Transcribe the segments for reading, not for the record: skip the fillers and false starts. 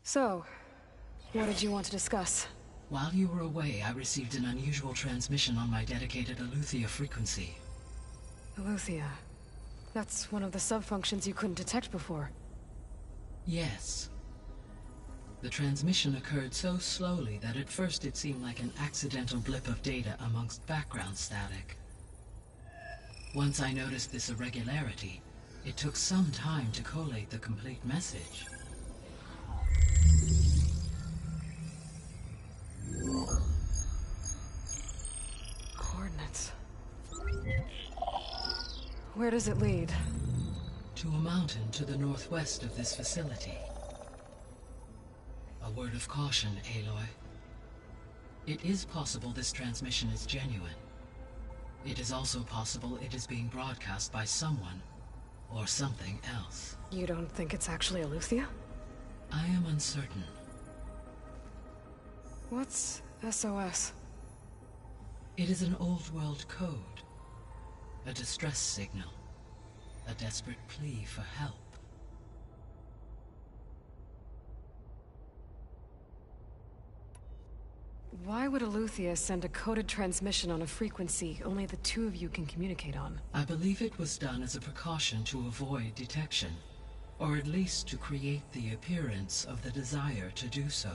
So, what did you want to discuss? While you were away, I received an unusual transmission on my dedicated Eleuthia frequency. Eleuthia. That's one of the sub-functions you couldn't detect before. Yes. The transmission occurred so slowly that at first it seemed like an accidental blip of data amongst background static. Once I noticed this irregularity, it took some time to collate the complete message. Coordinates. Where does it lead? To a mountain to the northwest of this facility. A word of caution, Aloy. It is possible this transmission is genuine. It is also possible it is being broadcast by someone or something else. You don't think it's actually Eleuthia? I am uncertain. What's SOS? It is an old world code. A distress signal. A desperate plea for help. Why would Eleuthia send a coded transmission on a frequency only the two of you can communicate on? I believe it was done as a precaution to avoid detection, or at least to create the appearance of the desire to do so.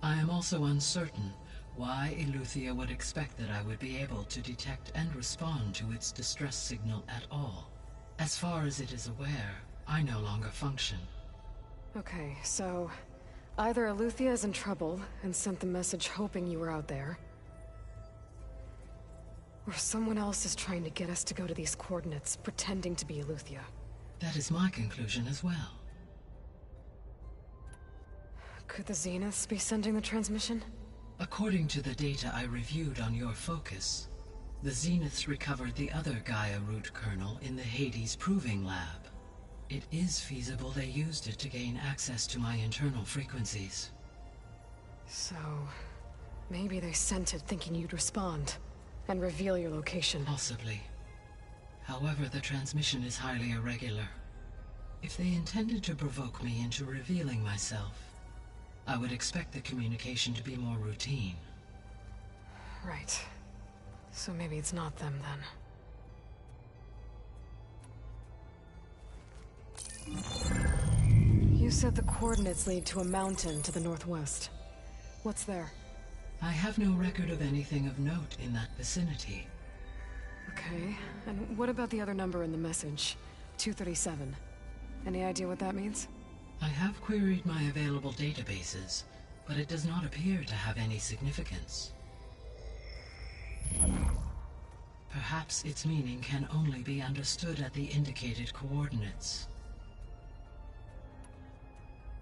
I am also uncertain why Eleuthia would expect that I would be able to detect and respond to its distress signal at all. As far as it is aware, I no longer function. Okay, so either Eleuthia is in trouble and sent the message hoping you were out there, or someone else is trying to get us to go to these coordinates, pretending to be Eleuthia. That is my conclusion as well. Could the Zeniths be sending the transmission? According to the data I reviewed on your focus, the Zeniths recovered the other Gaia root kernel in the Hades Proving Lab. It is feasible they used it to gain access to my internal frequencies. So, maybe they sent it thinking you'd respond and reveal your location. Possibly. However, the transmission is highly irregular. If they intended to provoke me into revealing myself, I would expect the communication to be more routine. Right. So maybe it's not them then. You said the coordinates lead to a mountain to the northwest. What's there? I have no record of anything of note in that vicinity. Okay, and what about the other number in the message? 237. Any idea what that means? I have queried my available databases, but it does not appear to have any significance. Perhaps its meaning can only be understood at the indicated coordinates.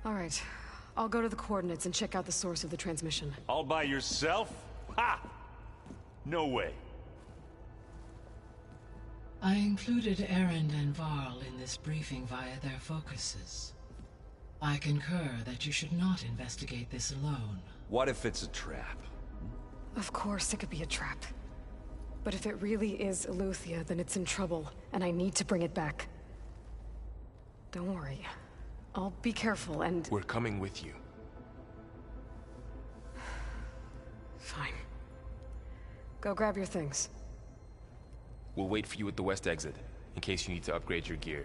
All right, I'll go to the coordinates and check out the source of the transmission. All by yourself? Ha! No way. I included Erend and Varl in this briefing via their focuses. I concur that you should not investigate this alone. What if it's a trap? Of course it could be a trap. But if it really is Eleuthia, then it's in trouble, and I need to bring it back. Don't worry. I'll be careful and... We're coming with you. Fine. Go grab your things. We'll wait for you at the west exit, in case you need to upgrade your gear.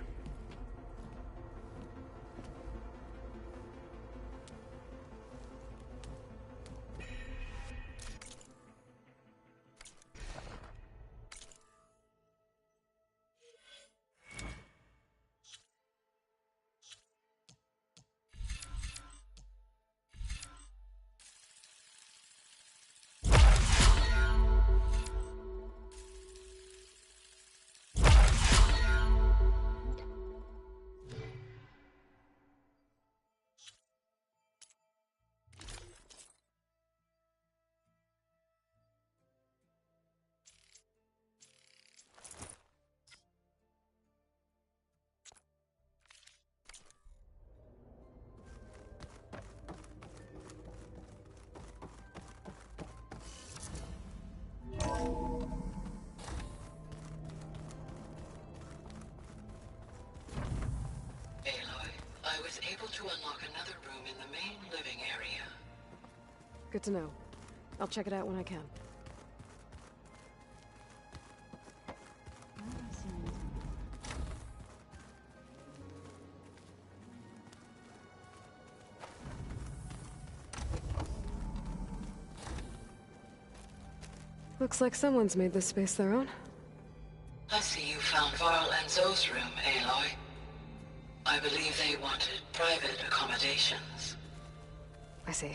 to unlock another room in the main living area. Good to know. I'll check it out when I can. Looks like someone's made this space their own. I see you found Varl and Zoe's room, Aloy. I believe they wanted private accommodations. I see.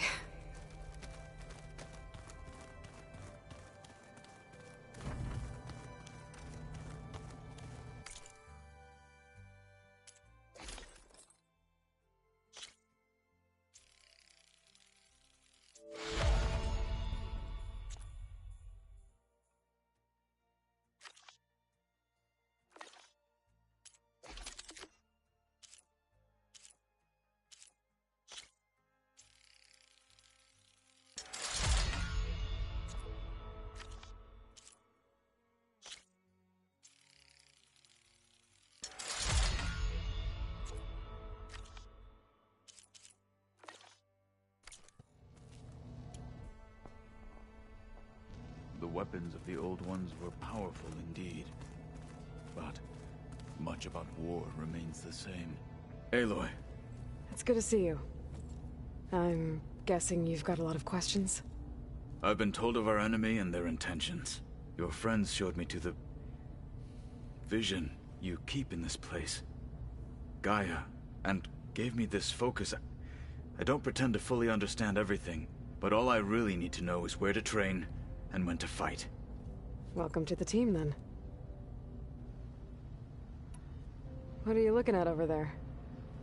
The weapons of the Old Ones were powerful indeed. But much about war remains the same. Aloy. It's good to see you. I'm guessing you've got a lot of questions? I've been told of our enemy and their intentions. Your friends showed me to the vision you keep in this place, Gaia, and gave me this focus. I don't pretend to fully understand everything, but all I really need to know is where to train and when to fight. Welcome to the team, then. What are you looking at over there?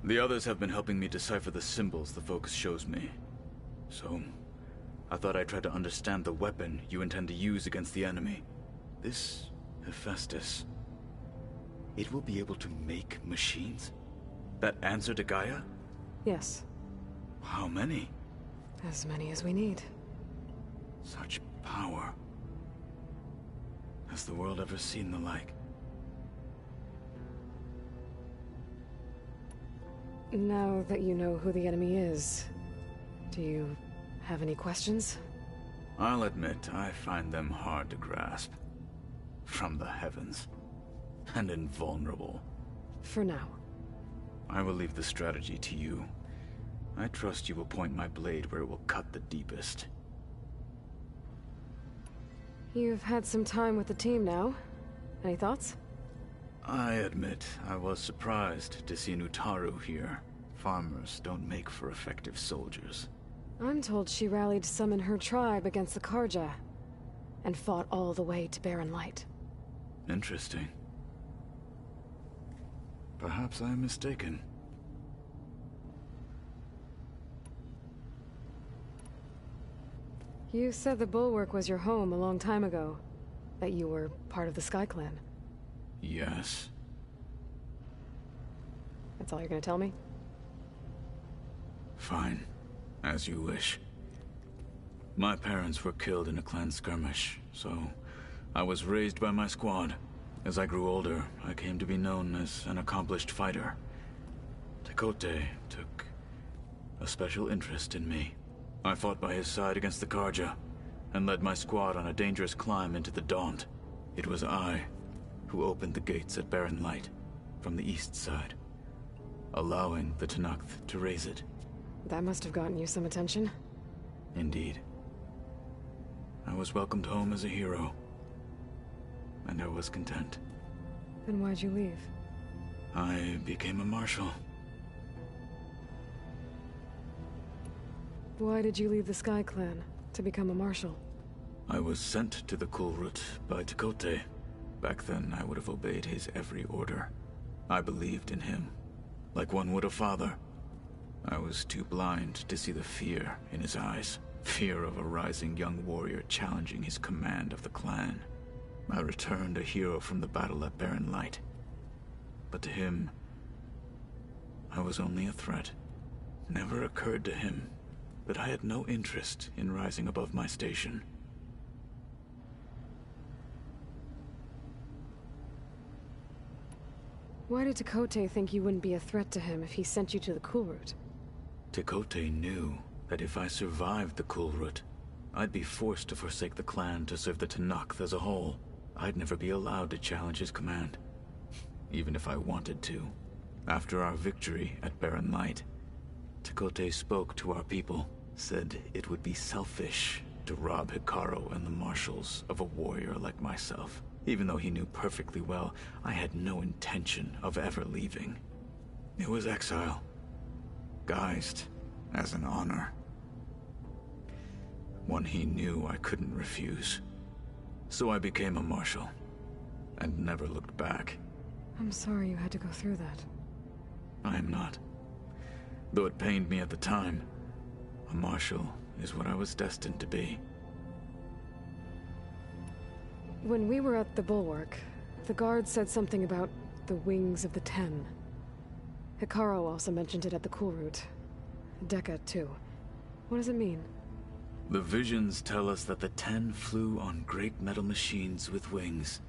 The others have been helping me decipher the symbols the focus shows me. So, I thought I'd try to understand the weapon you intend to use against the enemy. This Hephaestus, it will be able to make machines? That answer to Gaia? Yes. How many? As many as we need. Such power. Has the world ever seen the like? Now that you know who the enemy is, do you have any questions? I'll admit, I find them hard to grasp. From the heavens. And invulnerable. For now. I will leave the strategy to you. I trust you will point my blade where it will cut the deepest. You've had some time with the team now. Any thoughts? I admit, I was surprised to see Nutaru here. Farmers don't make for effective soldiers. I'm told she rallied some in her tribe against the Karja, and fought all the way to Barren Light. Interesting. Perhaps I am mistaken. You said the Bulwark was your home a long time ago. That you were part of the Sky Clan. Yes. That's all you're gonna tell me? Fine. As you wish. My parents were killed in a clan skirmish, so I was raised by my squad. As I grew older, I came to be known as an accomplished fighter. Tekote took a special interest in me. I fought by his side against the Karja, and led my squad on a dangerous climb into the Daunt. It was I who opened the gates at Barren Light, from the east side, allowing the Tenakth to raise it. That must have gotten you some attention. Indeed. I was welcomed home as a hero, and I was content. Then why'd you leave? I became a marshal. Why did you leave the Sky Clan to become a marshal? I was sent to the Kulrut by Tekote. Back then, I would have obeyed his every order. I believed in him, like one would a father. I was too blind to see the fear in his eyes. Fear of a rising young warrior challenging his command of the clan. I returned a hero from the battle at Barren Light. But to him, I was only a threat. Never occurred to him that I had no interest in rising above my station. Why did Tekote think you wouldn't be a threat to him if he sent you to the Kulrut? Tekote knew that if I survived the Kulrut, I'd be forced to forsake the clan to serve the Tenakth as a whole. I'd never be allowed to challenge his command, even if I wanted to. After our victory at Barren Light, Tekote spoke to our people, said it would be selfish to rob Hikaru and the marshals of a warrior like myself, even though he knew perfectly well I had no intention of ever leaving. It was exile, guised as an honor. One he knew I couldn't refuse. So I became a marshal, and never looked back. I'm sorry you had to go through that. I am not. Though it pained me at the time, a marshal is what I was destined to be. When we were at the Bulwark, the guard said something about the Wings of the Ten. Hikaru also mentioned it at the Kulrut. Dekka, too. What does it mean? The visions tell us that the Ten flew on great metal machines with wings,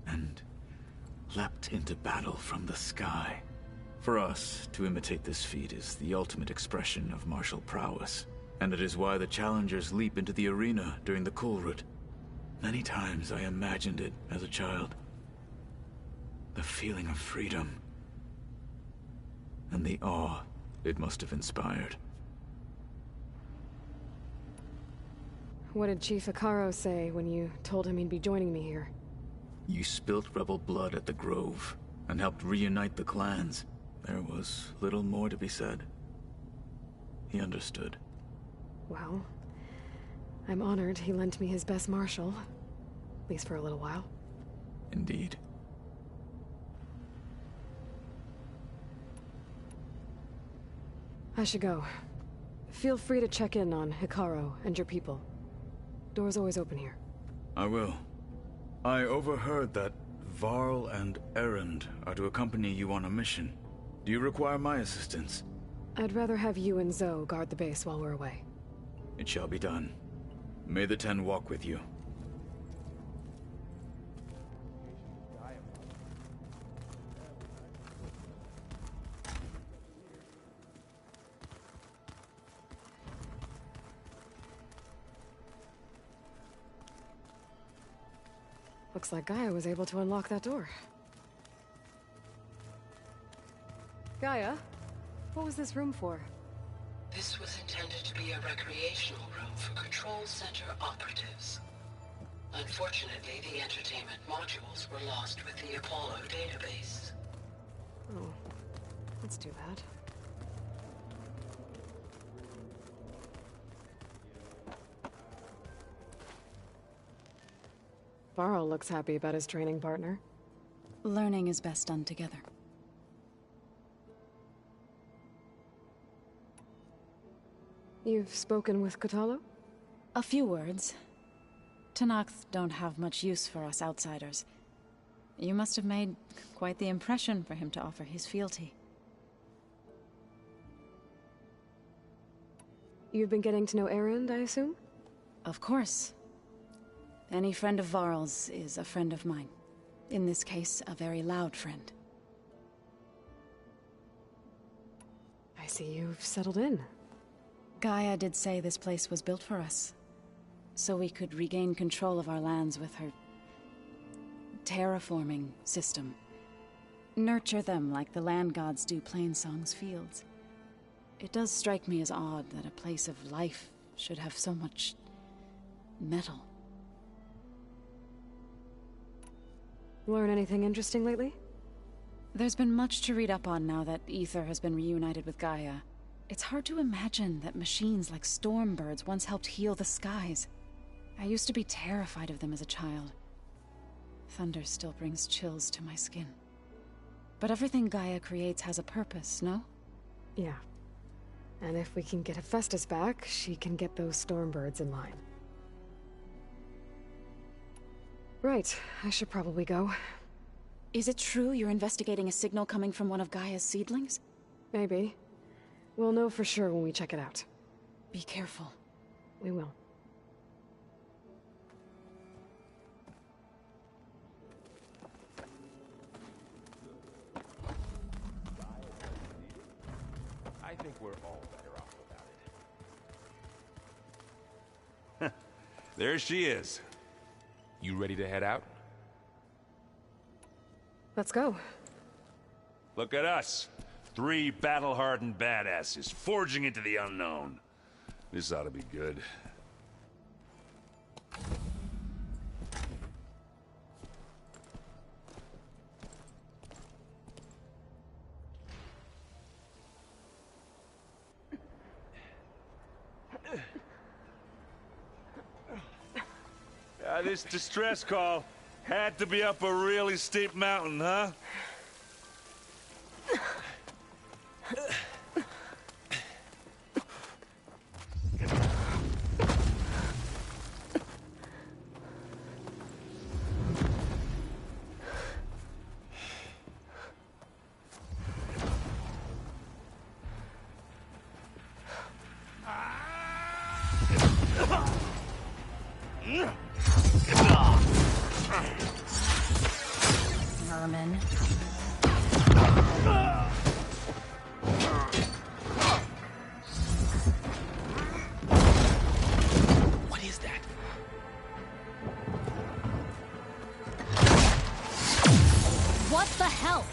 and leapt into battle from the sky. For us, to imitate this feat is the ultimate expression of martial prowess, and it is why the challengers leap into the arena during the Kulrut. Many times I imagined it as a child. The feeling of freedom, and the awe it must have inspired. What did Chief Hikaru say when you told him he'd be joining me here? You spilt rebel blood at the Grove, and helped reunite the clans. There was little more to be said. He understood. Well, I'm honored he lent me his best marshal. At least for a little while. Indeed. I should go. Feel free to check in on Hikaru and your people. Door's always open here. I will. I overheard that Varl and Erend are to accompany you on a mission. Do you require my assistance? I'd rather have you and Zoe guard the base while we're away. It shall be done. May the Ten walk with you. Looks like Gaia was able to unlock that door. Gaia, what was this room for? This was intended to be a recreational room for Control Center operatives. Unfortunately, the entertainment modules were lost with the Apollo database. Oh, that's too bad. Varl looks happy about his training partner. Learning is best done together. You've spoken with Kotallo? A few words. Tenakth don't have much use for us outsiders. You must have made quite the impression for him to offer his fealty. You've been getting to know Erend, I assume? Of course. Any friend of Varl's is a friend of mine. In this case, a very loud friend. I see you've settled in. Gaia did say this place was built for us, so we could regain control of our lands with her terraforming system. Nurture them like the land gods do Plainsong's fields. It does strike me as odd that a place of life should have so much metal. Learn anything interesting lately? There's been much to read up on now that Ether has been reunited with Gaia. It's hard to imagine that machines like Stormbirds once helped heal the skies. I used to be terrified of them as a child. Thunder still brings chills to my skin. But everything Gaia creates has a purpose, no? Yeah. And if we can get Hephaestus back, she can get those Stormbirds in line. Right, I should probably go. Is it true you're investigating a signal coming from one of Gaia's seedlings? Maybe. We'll know for sure when we check it out. Be careful. We will. I think we're all better off without it. There she is. You ready to head out? Let's go. Look at us. 3 battle-hardened badasses forging into the unknown. This ought to be good. This distress call had to be up a really steep mountain, huh? Merman. What is that? What the hell?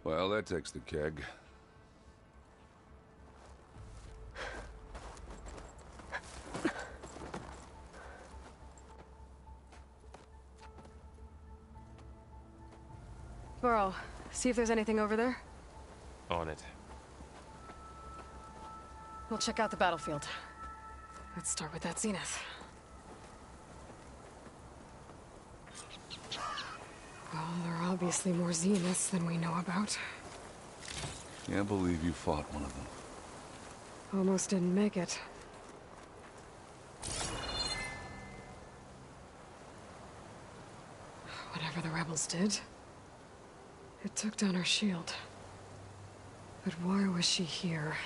Well, that takes the keg. Burrow, see if there's anything over there. On it. We'll check out the battlefield. Let's start with that zenith. Well, there are obviously more zeniths than we know about. Can't believe you fought one of them. Almost didn't make it. Whatever the rebels did, it took down her shield. But why was she here?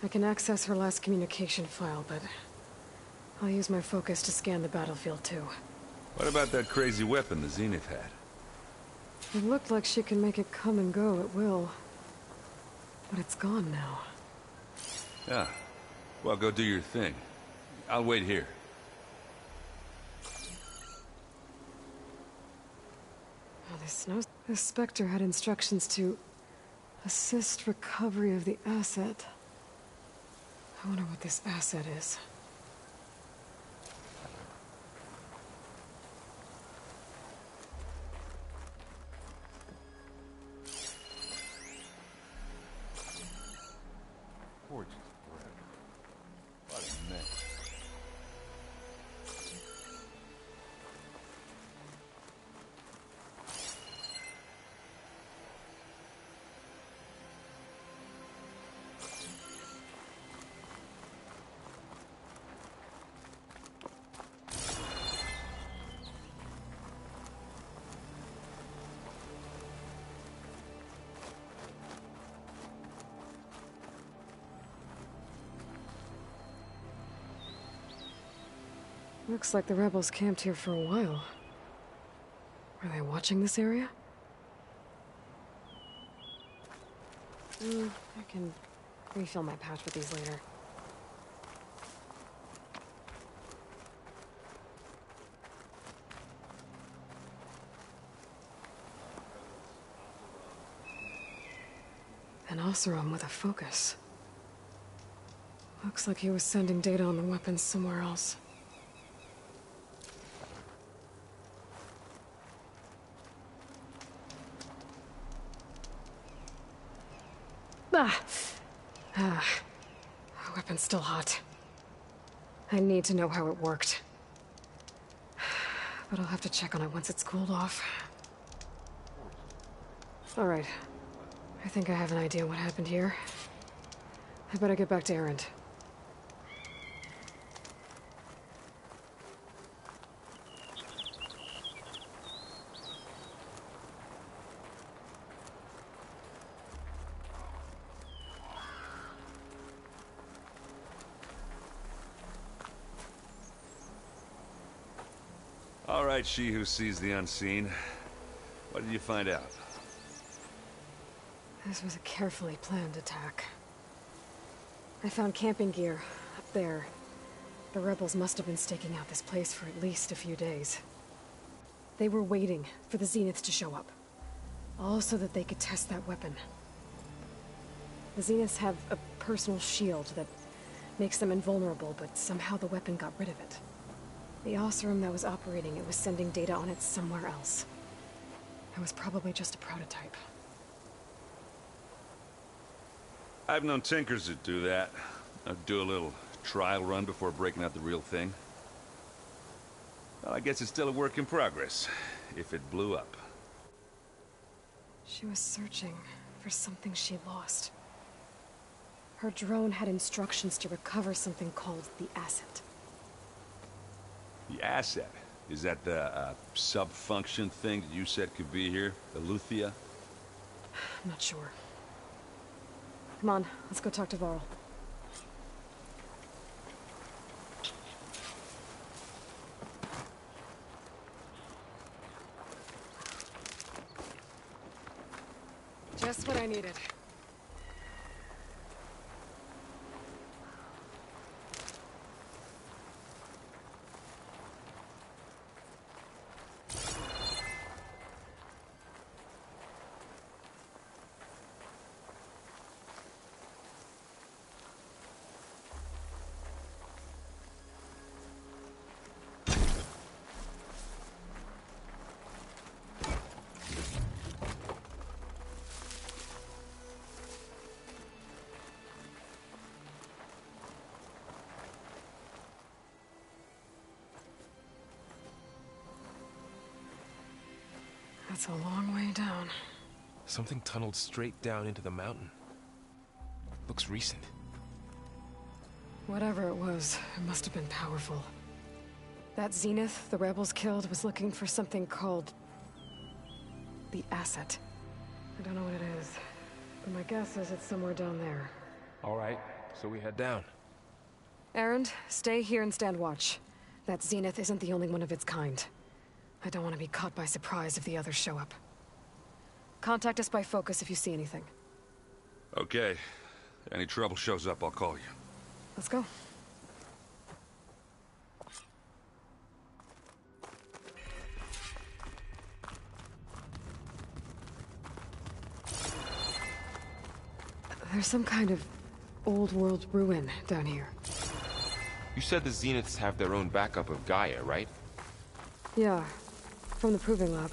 I can access her last communication file, but I'll use my focus to scan the battlefield too. What about that crazy weapon the Zenith had? It looked like she can make it come and go at will. But it's gone now. Yeah. Well, go do your thing. I'll wait here. Oh, this Spectre had instructions to assist recovery of the asset. I wonder what this asset is. Gorgeous bread. What a mess. Looks like the rebels camped here for a while. Were they watching this area? I can refill my pouch with these later. An Oseram with a focus. Looks like he was sending data on the weapons somewhere else. The weapon's still hot. I need to know how it worked. But I'll have to check on it once it's cooled off. All right. I think I have an idea what happened here. I better get back to Erend. right, she who sees the unseen. What did you find out? This was a carefully planned attack. I found camping gear up there. The rebels must have been staking out this place for at least a few days. They were waiting for the Zeniths to show up. All so that they could test that weapon. The Zeniths have a personal shield that makes them invulnerable, but somehow the weapon got rid of it. The Oseram that was operating it was sending data on it somewhere else. It was probably just a prototype. I've known tinkers that do that. I'd do a little trial run before breaking out the real thing. Well, I guess it's still a work in progress, if it blew up. She was searching for something she lost. Her drone had instructions to recover something called the asset. The asset? Is that the sub-function thing that you said could be here? The Luthia? I'm not sure. Come on, let's go talk to Varl. Just what I needed. That's a long way down. Something tunneled straight down into the mountain. Looks recent. Whatever it was, it must have been powerful. That Zenith the rebels killed was looking for something called the asset. I don't know what it is, but my guess is it's somewhere down there. All right, so we head down. Erend, stay here and stand watch. That Zenith isn't the only one of its kind. I don't want to be caught by surprise if the others show up. Contact us by focus if you see anything. Okay. Any trouble shows up, I'll call you. Let's go. There's some kind of old world ruin down here. You said the Zeniths have their own backup of Gaia, right? Yeah, from the Proving Lab.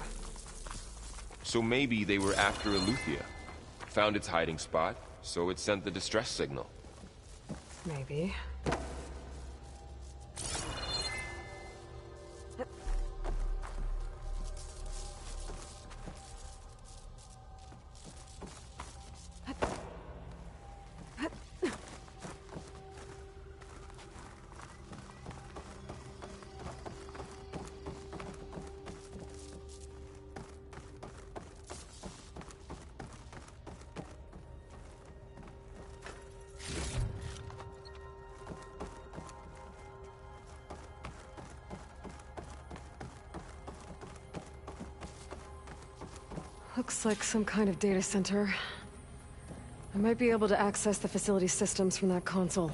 So maybe they were after Eleuthia. Found its hiding spot, so it sent the distress signal. Maybe. Looks like some kind of data center. I might be able to access the facility systems from that console.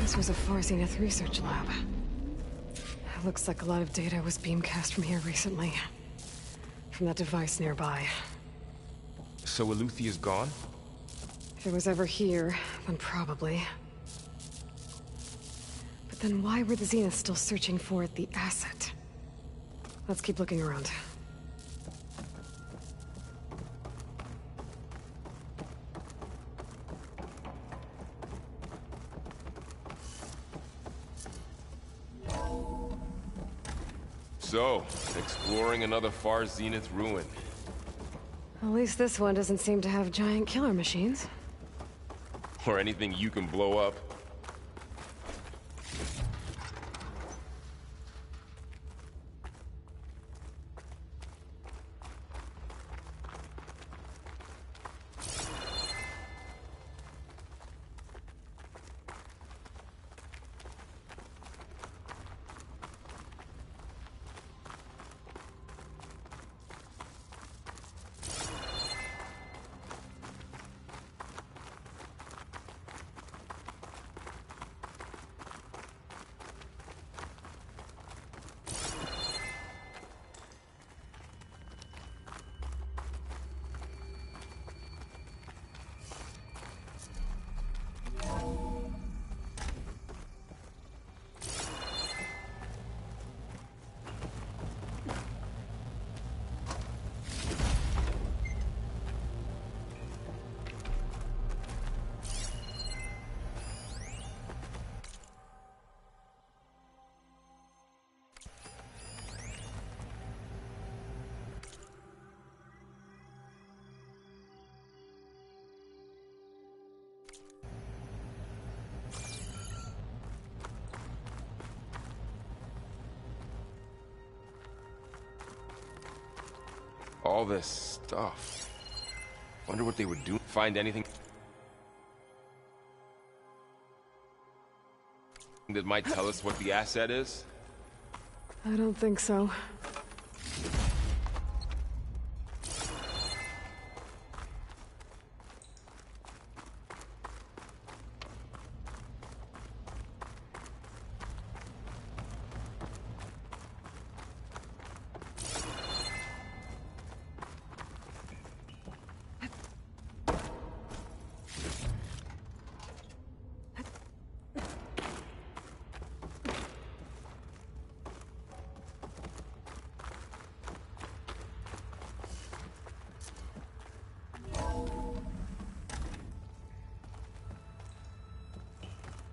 This was a Far Zenith research lab. It looks like a lot of data was beamcast from here recently. From that device nearby. So Eleuthia's gone? If it was ever here, then probably. But then why were the Zeniths still searching for the asset? Let's keep looking around. So, exploring another Far Zenith ruin. At least this one doesn't seem to have giant killer machines. Or anything you can blow up. All this stuff. Wonder what they would do. Find anything that might tell us what the asset is? I don't think so.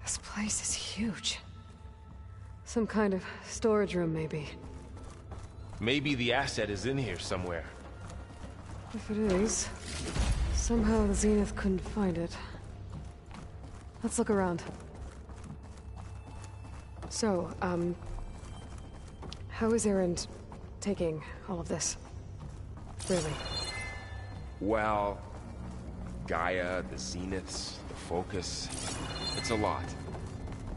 This place is huge. Some kind of storage room, maybe. Maybe the asset is in here somewhere. If it is, somehow the Zenith couldn't find it. Let's look around. So, how is Erend taking all of this? Really? Well, Gaia, the Zeniths, the Focus. It's a lot.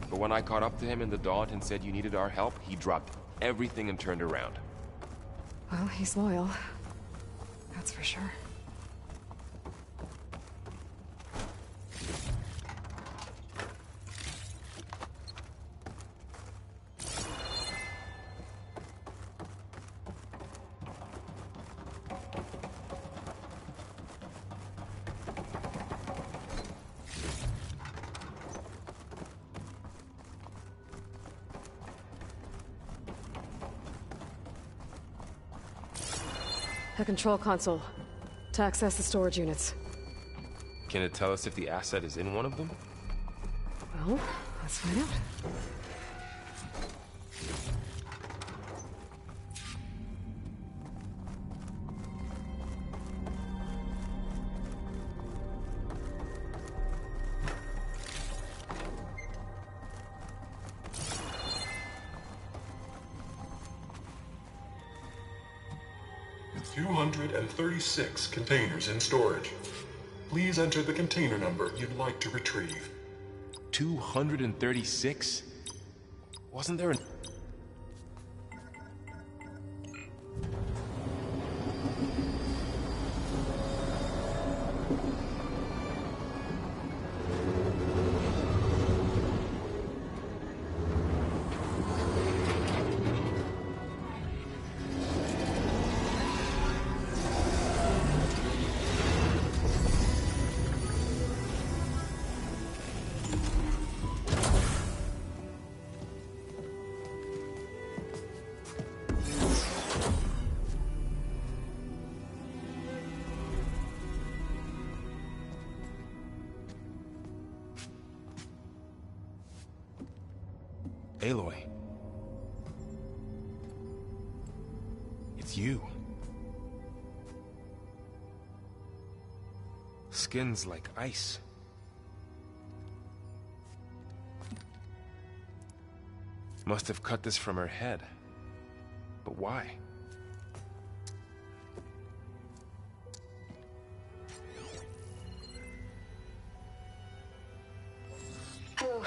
But when I caught up to him in the Daunt and said you needed our help, he dropped everything and turned around. Well, he's loyal. That's for sure. A control console to access the storage units. Can it tell us if the asset is in one of them? Well, let's find out. With 236 containers in storage. Please enter the container number you'd like to retrieve. 236? Wasn't there an... Aloy. It's you. skin's like ice. Must have cut this from her head. But why? Hello,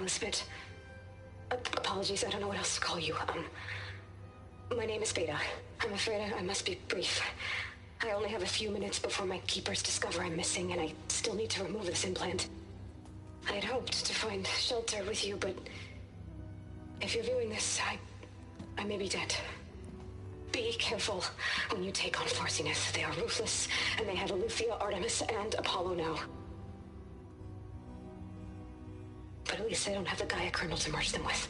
Elizabeth. Apologies, I don't know what else to call you. My name is Beta. I'm afraid I must be brief. I only have a few minutes before my keepers discover I'm missing, and I still need to remove this implant. I had hoped to find shelter with you, but if you're viewing this, I may be dead. Be careful when you take on Far Zenith. They are ruthless, and they have Eleuthia, Artemis, and Apollo now. But at least they don't have the Gaia kernel to merge them with.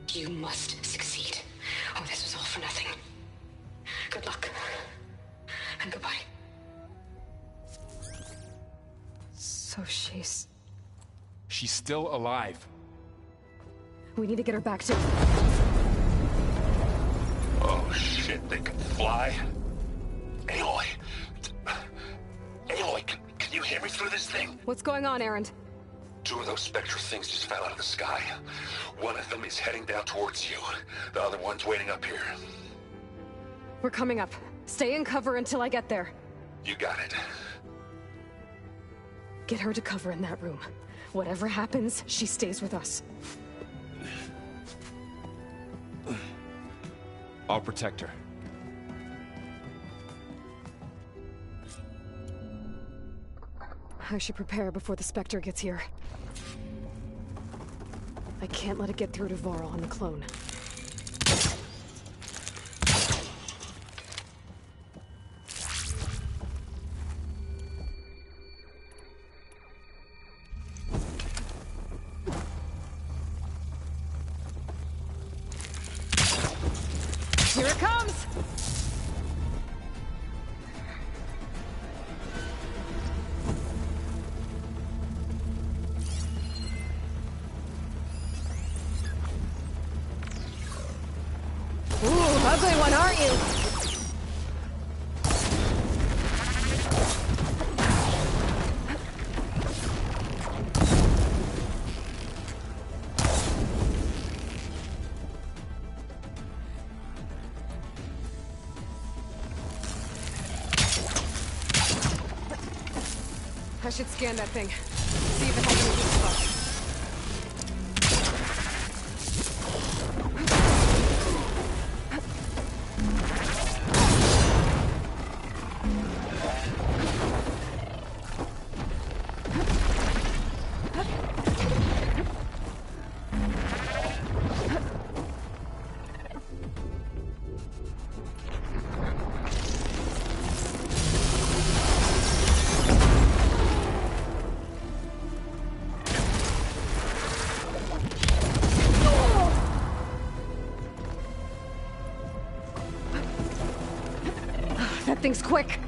You must succeed, or this was all for nothing. Good luck, and goodbye. So she's still alive. We need to get her back to... Oh shit, they can fly? Aloy! Aloy, can you hear me through this thing? What's going on, Erend? 2 of those spectral things just fell out of the sky. One of them is heading down towards you. The other one's waiting up here. We're coming up. Stay in cover until I get there. You got it. Get her to cover in that room. Whatever happens, she stays with us. I'll protect her. I should prepare before the Spectre gets here. I can't let it get through to Varl on the clone. Here it comes! Ugly one, aren't you? I should scan that thing. See if it has any weak spots. That thing's quick.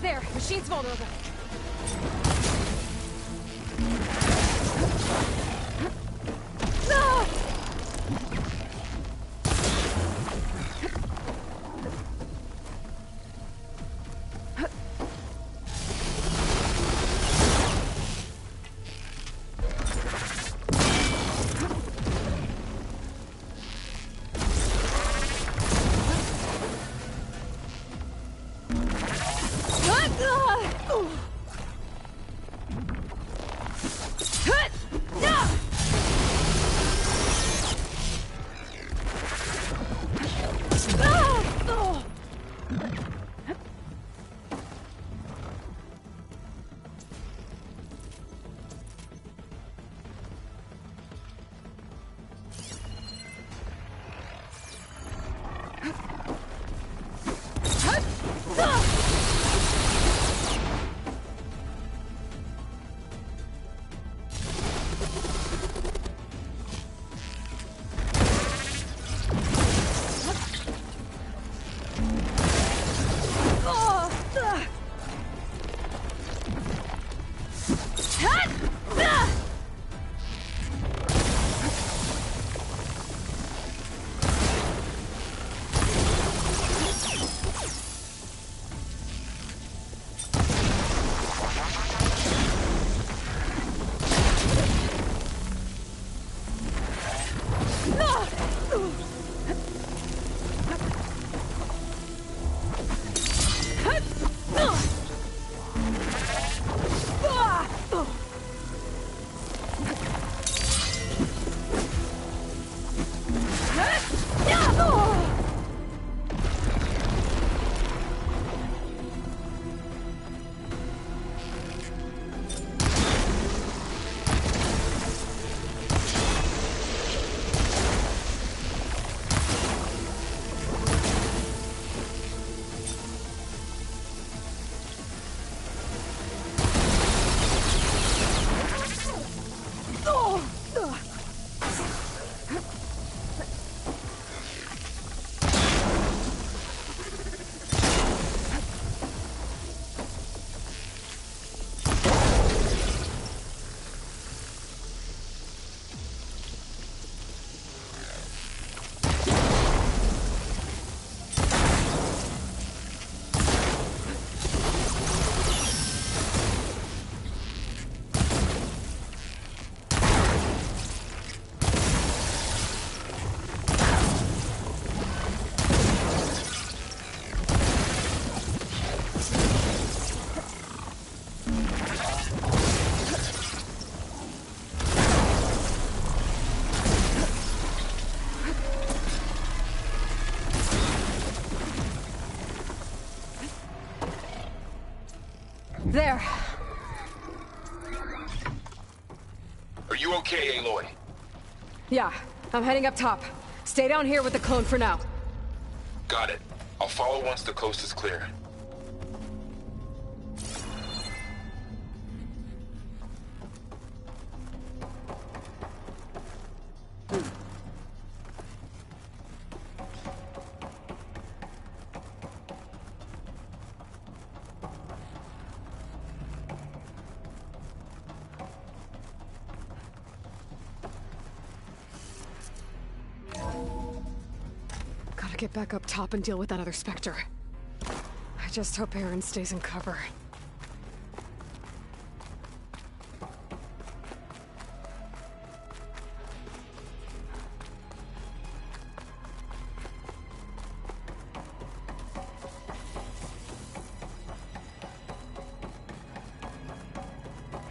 There, machine's vulnerable. There. Are you okay, Aloy? Yeah, I'm heading up top. Stay down here with the clone for now. Got it. I'll follow once the coast is clear. Gotta get back up top and deal with that other Spectre. I just hope Aaron stays in cover.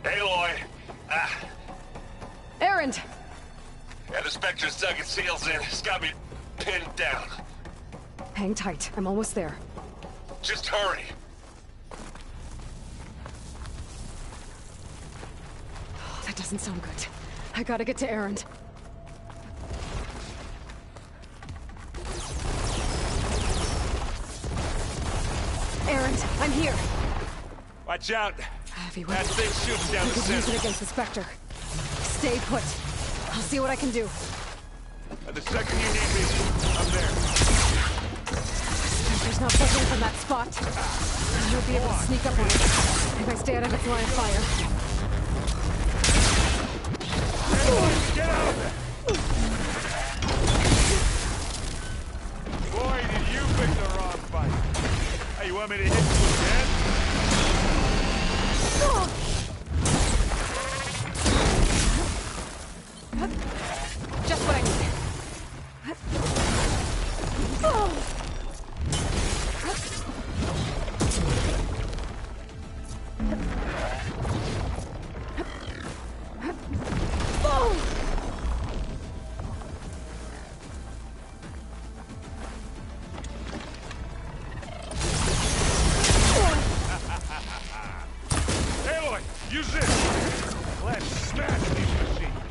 Aloy! Aaron! Yeah, the Spectre's dug its heels in. It's got me pinned down. Hang tight. I'm almost there. Just hurry. Oh, that doesn't sound good. I gotta get to Aaron. Aaron, I'm here. Watch out. Heavy That weapon. thing shoots down You the could use center. it against the Spectre. Stay put. I'll see what I can do. And the second you need me, I'm there. Spectre's not budging from that spot. I might be able to sneak up on it if I stay out of its line of fire. Get out of there! Boy, did you pick the wrong fight. Hey, you want me to hit you again? Just what I need. Aloy, use this! Let's smash these machines!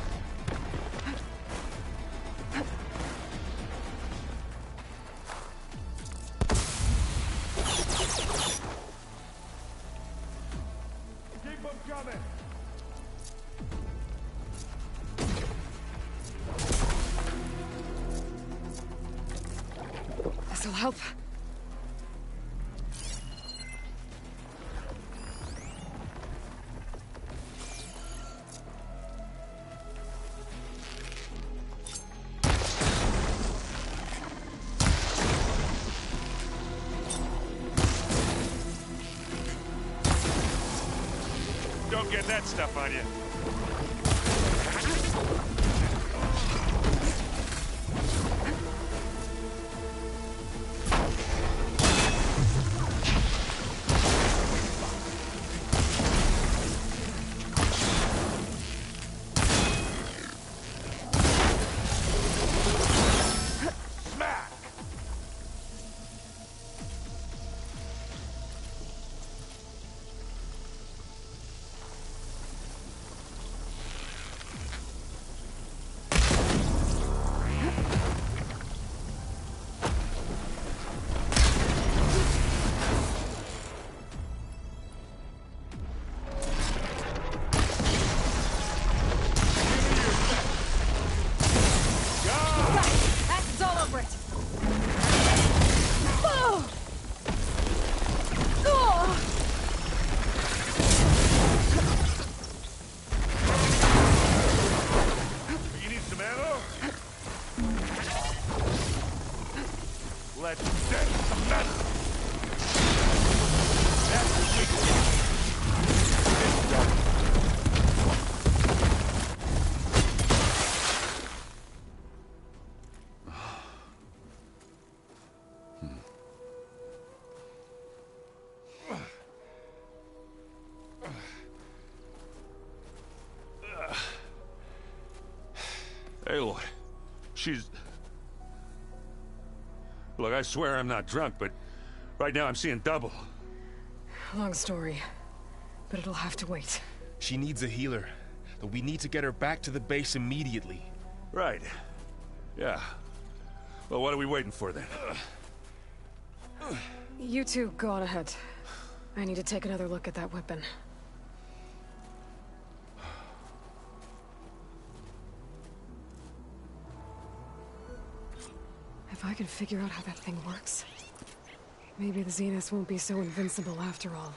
Keep them coming! This'll help. Don't get that stuff on you. Smack! That's all over it. Oh! Oh! You need some ammo? Let's send some metal! That's what we can. Aloy, she's... Look, I swear I'm not drunk, but right now I'm seeing double. Long story. but it'll have to wait. She needs a healer, but we need to get her back to the base immediately. Right. Yeah. Well, what are we waiting for then? You two go on ahead. I need to take another look at that weapon. If I can figure out how that thing works, maybe the Zeniths won't be so invincible after all.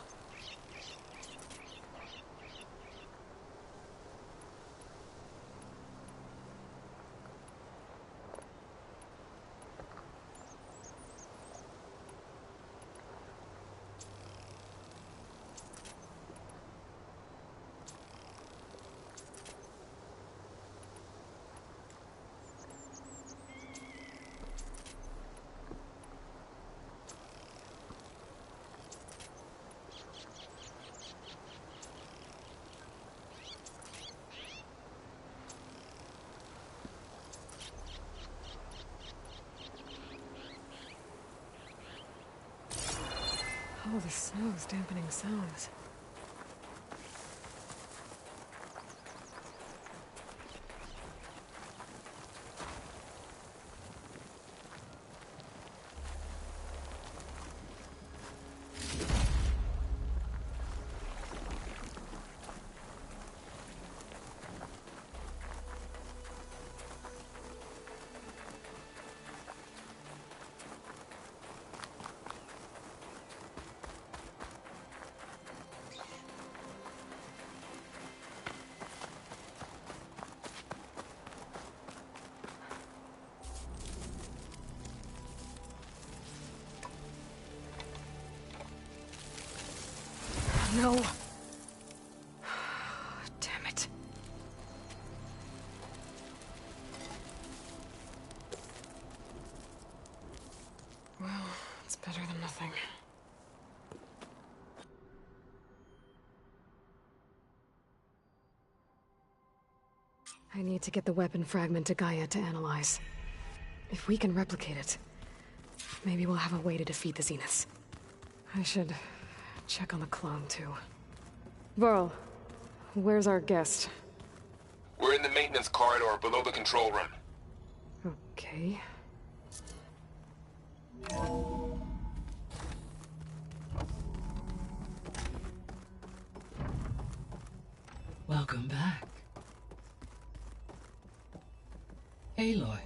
Oh, the snow's dampening sounds. No. Damn it. Well, it's better than nothing. I need to get the weapon fragment to Gaia to analyze. If we can replicate it, maybe we'll have a way to defeat the Zeniths. I should check on the clone, too. Varl, where's our guest? We're in the maintenance corridor below the control room. Okay. Welcome back. Aloy,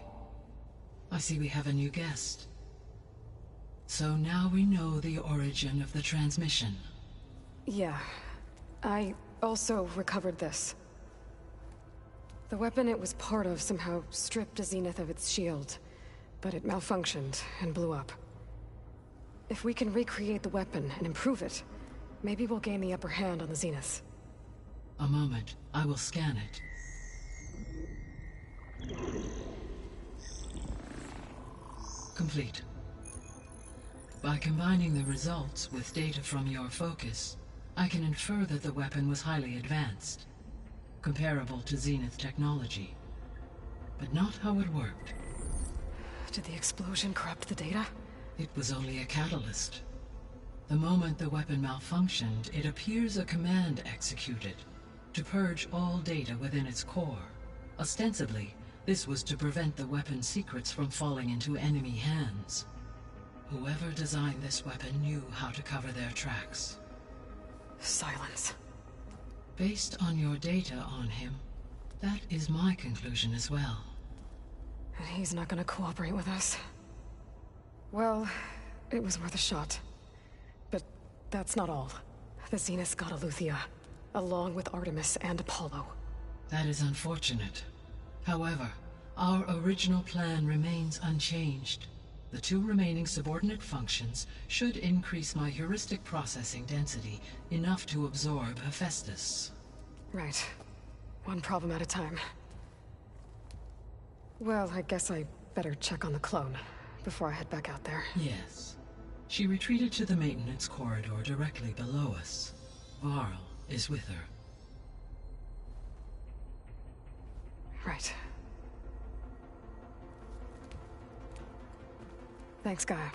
I see we have a new guest. So now we know the origin of the transmission. Yeah. I also recovered this. The weapon it was part of somehow stripped a Zenith of its shield, but it malfunctioned and blew up. If we can recreate the weapon and improve it, maybe we'll gain the upper hand on the Zeniths. A moment, I will scan it. Complete. By combining the results with data from your focus, I can infer that the weapon was highly advanced, comparable to Zenith technology, but not how it worked. Did the explosion corrupt the data? It was only a catalyst. The moment the weapon malfunctioned, it appears a command executed to purge all data within its core. Ostensibly, this was to prevent the weapon's secrets from falling into enemy hands. Whoever designed this weapon knew how to cover their tracks. Silence. Based on your data on him, that is my conclusion as well. And he's not gonna cooperate with us. Well, it was worth a shot. But that's not all. The Zeniths got Eleuthia, along with Artemis and Apollo. That is unfortunate. However, our original plan remains unchanged. The two remaining subordinate functions should increase my heuristic processing density enough to absorb Hephaestus. Right. One problem at a time. Well, I guess I better check on the clone before I head back out there. Yes. She retreated to the maintenance corridor directly below us. Varl is with her. Right. Thanks, Gaia.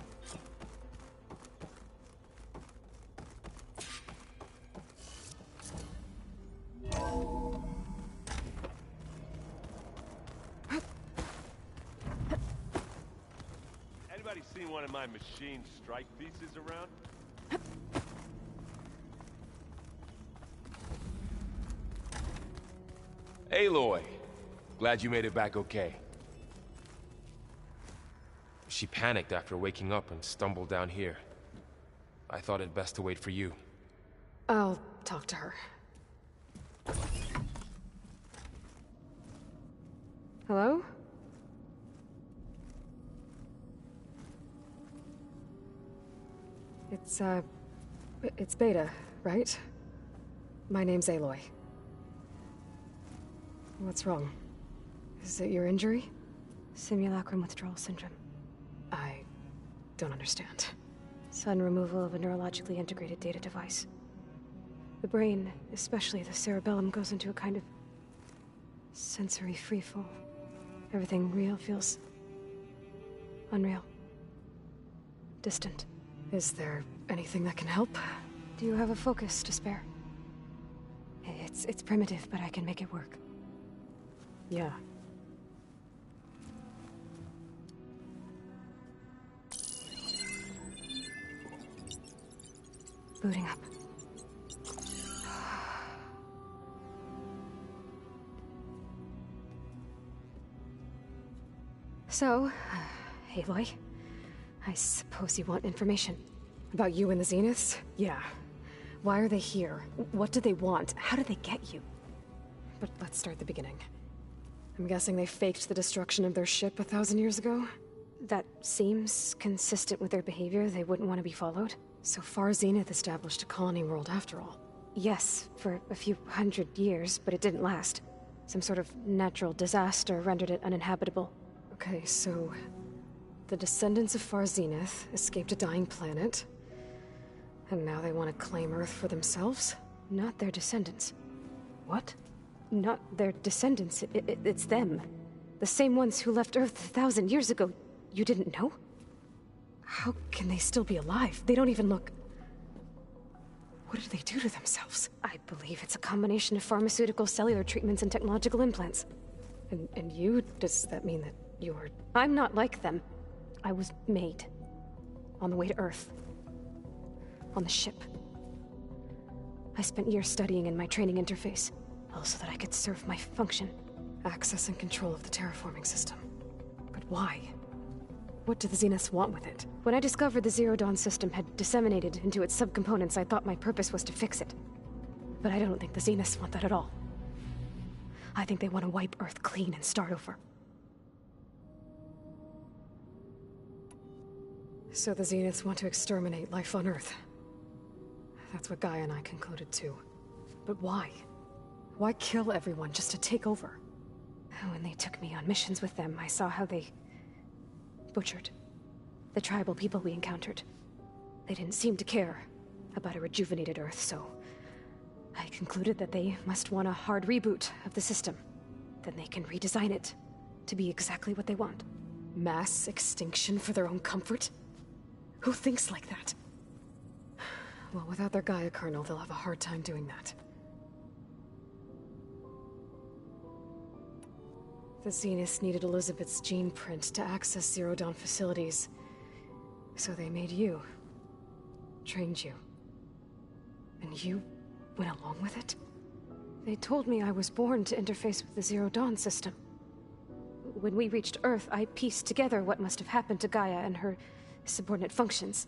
Anybody seen one of my machine strike pieces around? Aloy! Glad you made it back okay. She panicked after waking up and stumbled down here. I thought it best to wait for you. I'll talk to her. Hello? It's Beta, right? My name's Aloy. What's wrong? Is it your injury? Simulacrum withdrawal syndrome. I don't understand. Sudden removal of a neurologically integrated data device. The brain, especially the cerebellum, goes into a kind of sensory freefall. Everything real feels unreal. Distant. Is there anything that can help? Do you have a focus to spare? It's primitive, but I can make it work. Yeah. Booting up. So, Aloy, I suppose you want information. About you and the Zeniths? Yeah. Why are they here? What do they want? How did they get you? But let's start at the beginning. I'm guessing they faked the destruction of their ship 1,000 years ago? That seems consistent with their behavior. They wouldn't want to be followed. So far, Zenith established a colony world after all. Yes, for a few hundred years, but it didn't last. Some sort of natural disaster rendered it uninhabitable. Okay, so the descendants of Far Zenith escaped a dying planet, and now they want to claim Earth for themselves? Not their descendants. What? Not their descendants. It's them. The same ones who left Earth 1,000 years ago. You didn't know? How can they still be alive? They don't even look... What did they do to themselves? I believe it's a combination of pharmaceutical, cellular treatments, and technological implants. And you? Does that mean that you're... I'm not like them. I was made. On the way to Earth. On the ship. I spent years studying in my training interface, all so that I could serve my function. Access and control of the terraforming system. But why? What do the Zeniths want with it? When I discovered the Zero Dawn system had disseminated into its subcomponents, I thought my purpose was to fix it. But I don't think the Zeniths want that at all. I think they want to wipe Earth clean and start over. So the Zeniths want to exterminate life on Earth. That's what Gaia and I concluded too. But why? Why kill everyone just to take over? When they took me on missions with them, I saw how they butchered the tribal people we encountered. They didn't seem to care about a rejuvenated Earth, so I concluded that they must want a hard reboot of the system. Then they can redesign it to be exactly what they want. Mass extinction for their own comfort? Who thinks like that? Well, without their Gaia kernel, they'll have a hard time doing that. The Zeniths needed Elizabeth's gene print to access Zero Dawn facilities. So they made you. Trained you. And you went along with it? They told me I was born to interface with the Zero Dawn system. When we reached Earth, I pieced together what must have happened to Gaia and her subordinate functions.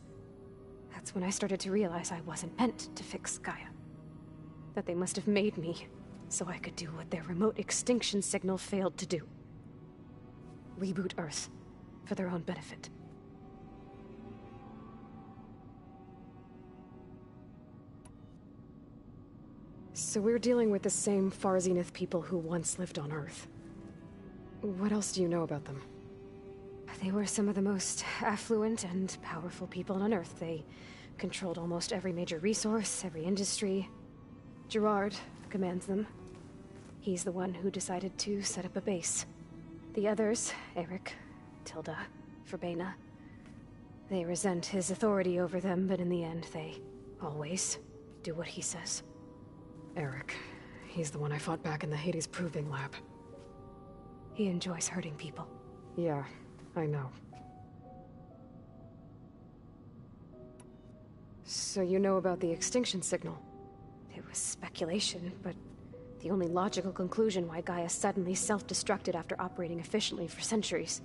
That's when I started to realize I wasn't meant to fix Gaia. That they must have made me so I could do what their remote extinction signal failed to do. Reboot Earth for their own benefit. So we're dealing with the same Far Zenith people who once lived on Earth. What else do you know about them? They were some of the most affluent and powerful people on Earth. They controlled almost every major resource, every industry. Gerard commands them. He's the one who decided to set up a base. The others, Eric, Tilda, Verbena, they resent his authority over them, but in the end, they always do what he says. Eric. He's the one I fought back in the Hades Proving Lab. He enjoys hurting people. Yeah, I know. So you know about the extinction signal? It was speculation, but the only logical conclusion why Gaia suddenly self-destructed after operating efficiently for centuries.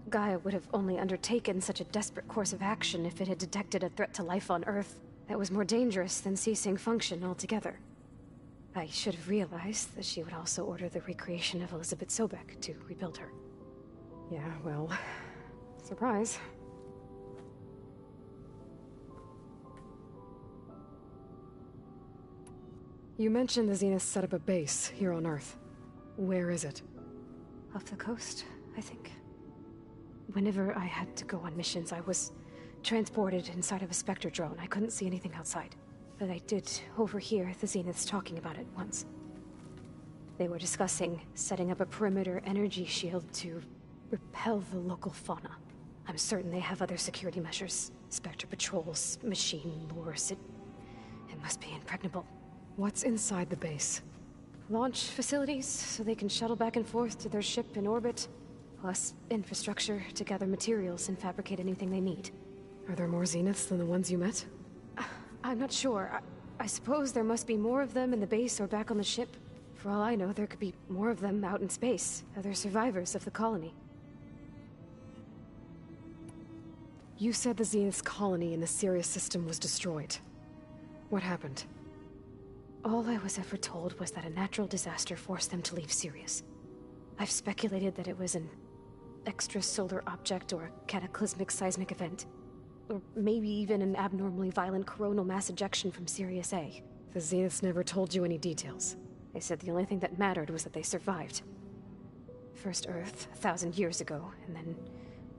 Gaia would have only undertaken such a desperate course of action if it had detected a threat to life on Earth that was more dangerous than ceasing function altogether. I should have realized that she would also order the recreation of Elizabeth Sobek to rebuild her. Yeah, well, surprise. You mentioned the Zeniths set up a base here on Earth. Where is it? Off the coast, I think. Whenever I had to go on missions, I was transported inside of a Spectre drone. I couldn't see anything outside. But I did overhear the Zeniths talking about it once. They were discussing setting up a perimeter energy shield to repel the local fauna. I'm certain they have other security measures. Spectre patrols, machine lures. It must be impregnable. What's inside the base? Launch facilities, so they can shuttle back and forth to their ship in orbit. Plus infrastructure to gather materials and fabricate anything they need. Are there more Zeniths than the ones you met? I'm not sure. I suppose there must be more of them in the base or back on the ship. For all I know, there could be more of them out in space, other survivors of the colony. You said the Zenith's colony in the Sirius system was destroyed. What happened? All I was ever told was that a natural disaster forced them to leave Sirius. I've speculated that it was an extrasolar object or a cataclysmic seismic event. Or maybe even an abnormally violent coronal mass ejection from Sirius A. The Zeniths never told you any details. They said the only thing that mattered was that they survived. First Earth, 1,000 years ago, and then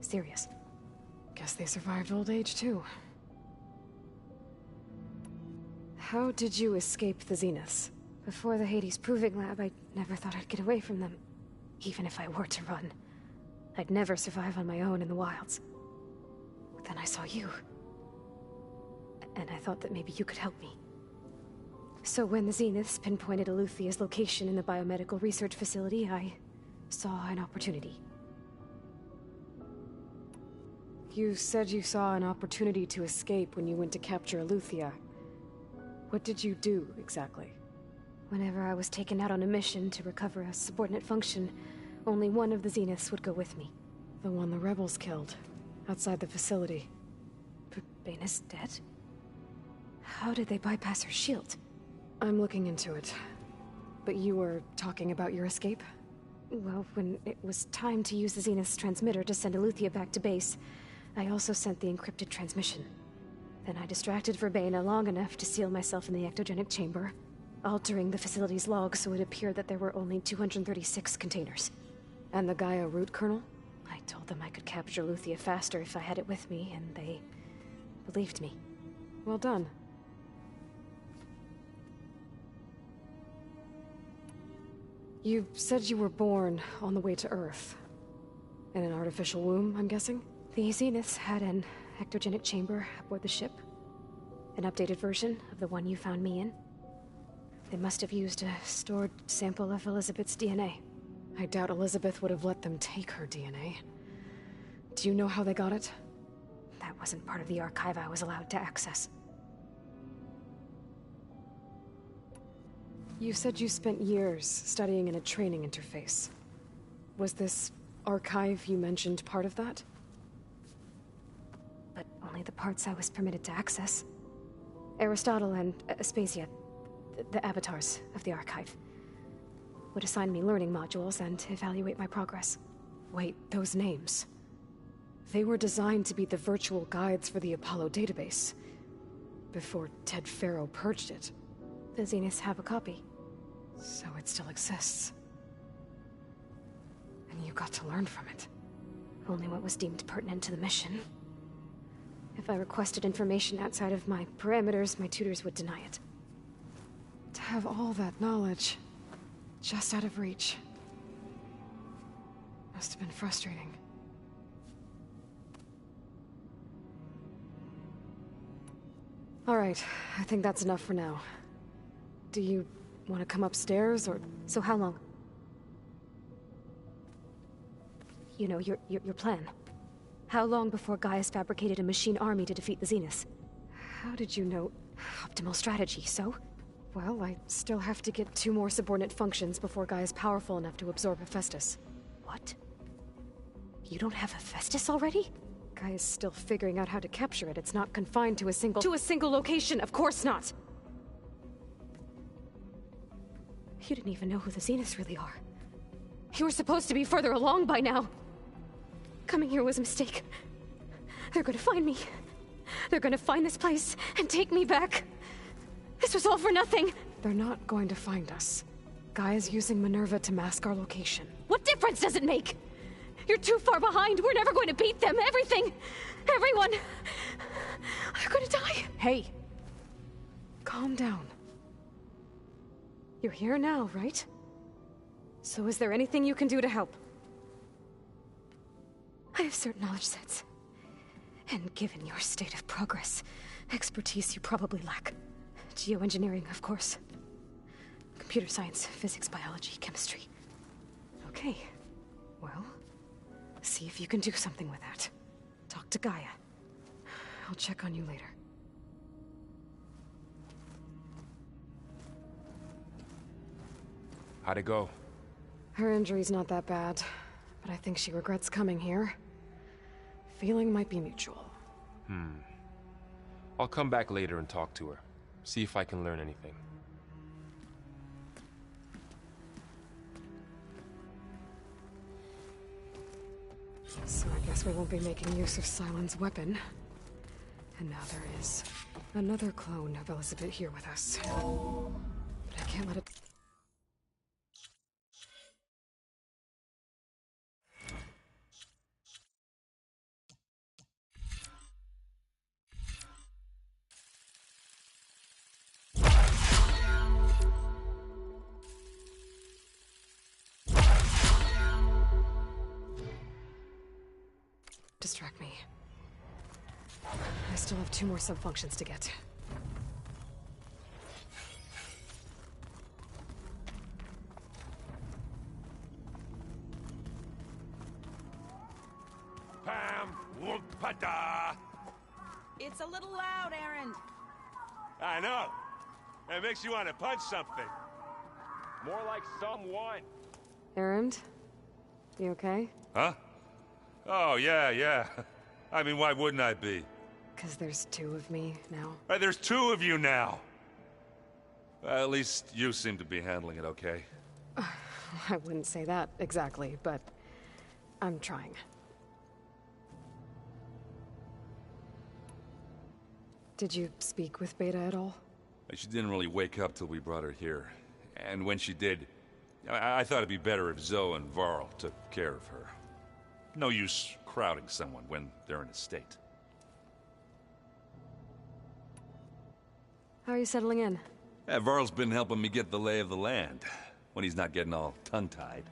Sirius. Guess they survived old age, too. How did you escape the Zeniths? Before the Hades Proving Lab, I never thought I'd get away from them. Even if I were to run. I'd never survive on my own in the wilds. But then I saw you. And I thought that maybe you could help me. So when the Zeniths pinpointed Eluthia's location in the biomedical research facility, I saw an opportunity. You said you saw an opportunity to escape when you went to capture Eluthia. What did you do, exactly? Whenever I was taken out on a mission to recover a subordinate function, only one of the Zeniths would go with me. The one the rebels killed, outside the facility. Baina's dead? How did they bypass her shield? I'm looking into it. But you were talking about your escape? Well, when it was time to use the Zenith's transmitter to send Eluthia back to base, I also sent the encrypted transmission. Then I distracted Verbena long enough to seal myself in the ectogenic chamber, altering the facility's log so it appeared that there were only 236 containers. And the Gaia root kernel? I told them I could capture Eluthia faster if I had it with me, and they believed me. Well done. You said you were born on the way to Earth. In an artificial womb, I'm guessing? The Zeniths had an ectogenic chamber aboard the ship. An updated version of the one you found me in. They must have used a stored sample of Elizabeth's DNA. I doubt Elizabeth would have let them take her DNA. Do you know how they got it? That wasn't part of the archive I was allowed to access. You said you spent years studying in a training interface. Was this archive you mentioned part of that? But only the parts I was permitted to access. Aristotle and Aspasia, the avatars of the archive, would assign me learning modules and evaluate my progress. Wait, those names. They were designed to be the virtual guides for the Apollo database. Before Ted Faro purged it. The Zeniths have a copy. So it still exists. And you got to learn from it. Only what was deemed pertinent to the mission. If I requested information outside of my parameters, my tutors would deny it. To have all that knowledge, just out of reach. Must have been frustrating. Alright, I think that's enough for now. Do you want to come upstairs, or...? So how long? You know, your plan. How long before Gaia's fabricated a machine army to defeat the Zeniths? How did you know? Optimal strategy, so? Well, I still have to get 2 more subordinate functions before Gaia's powerful enough to absorb Hephaestus. What? You don't have Hephaestus already? Gaia's still figuring out how to capture it. It's not confined to a single... To a single location, of course not! You didn't even know who the Zeniths really are. You were supposed to be further along by now. Coming here was a mistake. They're gonna find me. They're gonna find this place and take me back. This was all for nothing. They're not going to find us. Gaia's using Minerva to mask our location. What difference does it make? You're too far behind. We're never going to beat them. Everything. Everyone. They're gonna die. Hey. Calm down. You're here now, right? So is there anything you can do to help? I have certain knowledge sets. And given your state of progress, expertise you probably lack. Geoengineering, of course. Computer science, physics, biology, chemistry. Okay. Well, see if you can do something with that. Talk to Gaia. I'll check on you later. How'd it go? Her injury's not that bad, but I think she regrets coming here. Feeling might be mutual. I'll come back later and talk to her. See if I can learn anything. So I guess we won't be making use of Sylens' weapon. And now there is another clone of Elizabeth here with us. But I can't let it... distract me. I still have 2 more sub-functions to get. Pam, whoop-a-da. It's a little loud, Aaron. I know. It makes you want to punch something. More like someone. Erend? You okay? Huh? Oh, yeah. I mean, why wouldn't I be? 'Cause there's 2 of me now. There's 2 of you now! At least you seem to be handling it okay. I wouldn't say that exactly, but I'm trying. Did you speak with Beta at all? She didn't really wake up till we brought her here. And when she did, I thought it'd be better if Zoe and Varl took care of her. No use crowding someone when they're in a state. How are you settling in? Varl's been helping me get the lay of the land, when he's not getting all tongue-tied.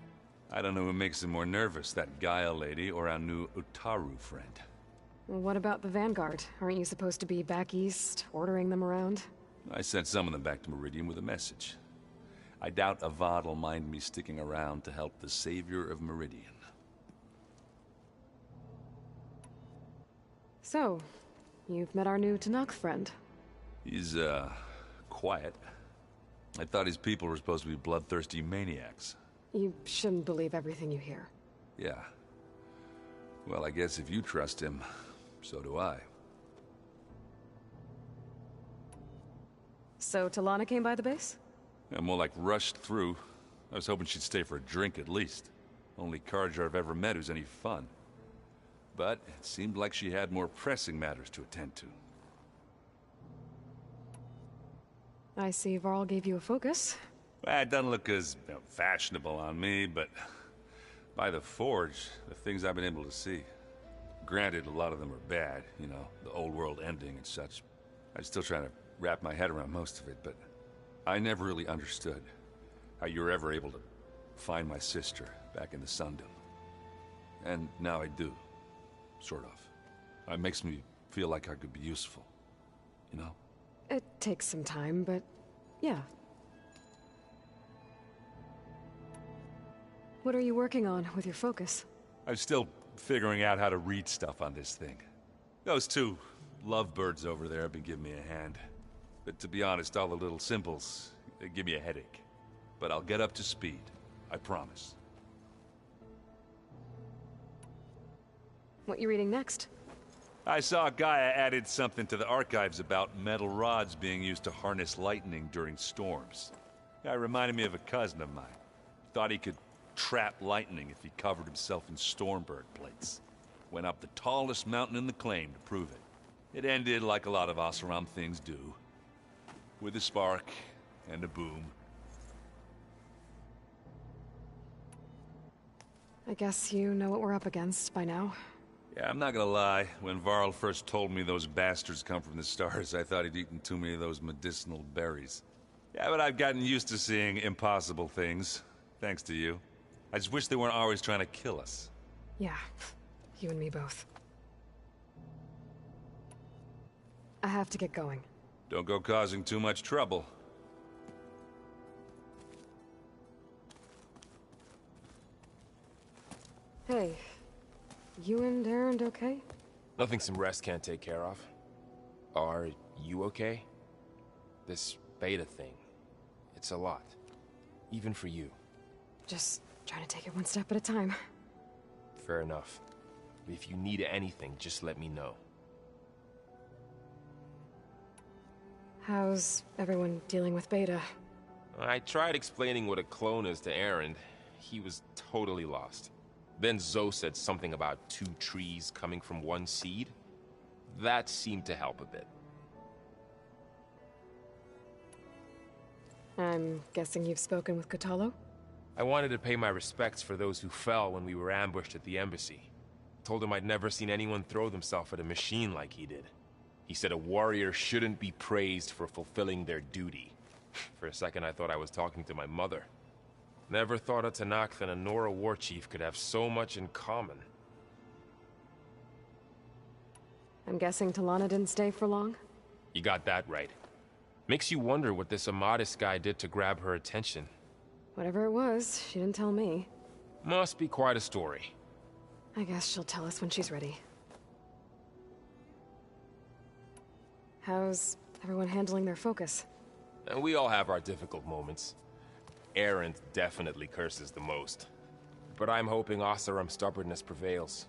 I don't know who makes him more nervous, that Gaia lady or our new Utaru friend. Well, what about the Vanguard? Aren't you supposed to be back east, ordering them around? I sent some of them back to Meridian with a message. I doubt Avad will mind me sticking around to help the savior of Meridian. So, you've met our new Tanakh friend. He's, quiet. I thought his people were supposed to be bloodthirsty maniacs. You shouldn't believe everything you hear. Yeah. Well, I guess if you trust him, so do I. So, Talana came by the base? Yeah, more like rushed through. I was hoping she'd stay for a drink at least. Only Carja I've ever met who's any fun. But it seemed like she had more pressing matters to attend to. I see Varl gave you a focus. Well, it doesn't look as fashionable on me, but by the Forge, the things I've been able to see. Granted, a lot of them are bad, you know, the old world ending and such. I'm still trying to wrap my head around most of it, but I never really understood how you were ever able to find my sister back in the Sundom. And now I do. Sort of. It makes me feel like I could be useful. You know? It takes some time, but yeah. What are you working on with your focus? I'm still figuring out how to read stuff on this thing. Those 2 lovebirds over there have been giving me a hand. But to be honest, all the little simples, they give me a headache. But I'll get up to speed. I promise. What you reading next? I saw Gaia added something to the archives about metal rods being used to harness lightning during storms. Guy reminded me of a cousin of mine. Thought he could trap lightning if he covered himself in Stormbird plates. Went up the tallest mountain in the claim to prove it. It ended like a lot of Oseram things do. With a spark and a boom. I guess you know what we're up against by now. Yeah, I'm not gonna lie. When Varl first told me those bastards come from the stars, I thought he'd eaten too many of those medicinal berries. Yeah, but I've gotten used to seeing impossible things. Thanks to you. I just wish they weren't always trying to kill us. Yeah, you and me both. I have to get going. Don't go causing too much trouble. Hey, you and Aaron okay? Nothing some rest can't take care of. Are you okay? This beta thing, it's a lot. Even for you. Just trying to take it one step at a time. Fair enough. If you need anything, just let me know. How's everyone dealing with Beta? I tried explaining what a clone is to Aaron. He was totally lost. Then Zoe said something about 2 trees coming from 1 seed. That seemed to help a bit. I'm guessing you've spoken with Kotallo? I wanted to pay my respects for those who fell when we were ambushed at the embassy. Told him I'd never seen anyone throw themselves at a machine like he did. He said a warrior shouldn't be praised for fulfilling their duty. For a second I thought I was talking to my mother. Never thought a Tanakh and a Nora war chief could have so much in common. I'm guessing Talana didn't stay for long? You got that right. Makes you wonder what this Amadis guy did to grab her attention. Whatever it was, she didn't tell me. Must be quite a story. I guess she'll tell us when she's ready. How's everyone handling their focus? And we all have our difficult moments. Aaron definitely curses the most. But I'm hoping Oseram's stubbornness prevails.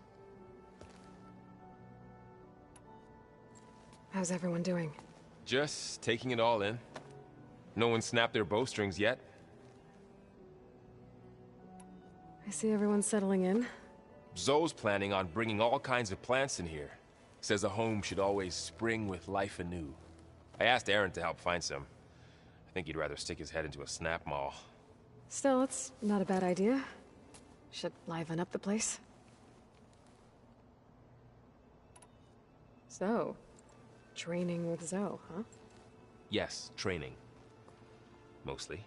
How's everyone doing? Just taking it all in. No one snapped their bowstrings yet. I see everyone settling in. Zoe's planning on bringing all kinds of plants in here. Says a home should always spring with life anew. I asked Aaron to help find some. I think he'd rather stick his head into a snap mall. Still, it's not a bad idea. Should liven up the place. So, training with Zoe, huh? Yes, training. Mostly.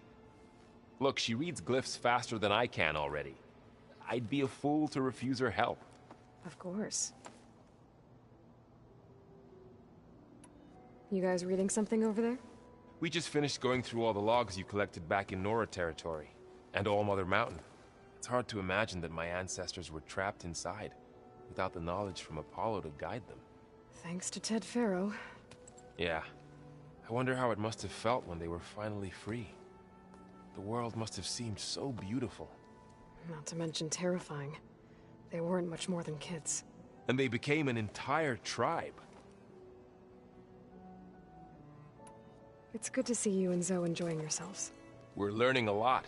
Look, she reads glyphs faster than I can already. I'd be a fool to refuse her help. Of course. You guys reading something over there? We just finished going through all the logs you collected back in Nora territory, and All Mother Mountain. It's hard to imagine that my ancestors were trapped inside, without the knowledge from Apollo to guide them. Thanks to Ted Faro. Yeah. I wonder how it must have felt when they were finally free. The world must have seemed so beautiful. Not to mention terrifying. They weren't much more than kids. And they became an entire tribe. It's good to see you and Zoe enjoying yourselves. We're learning a lot.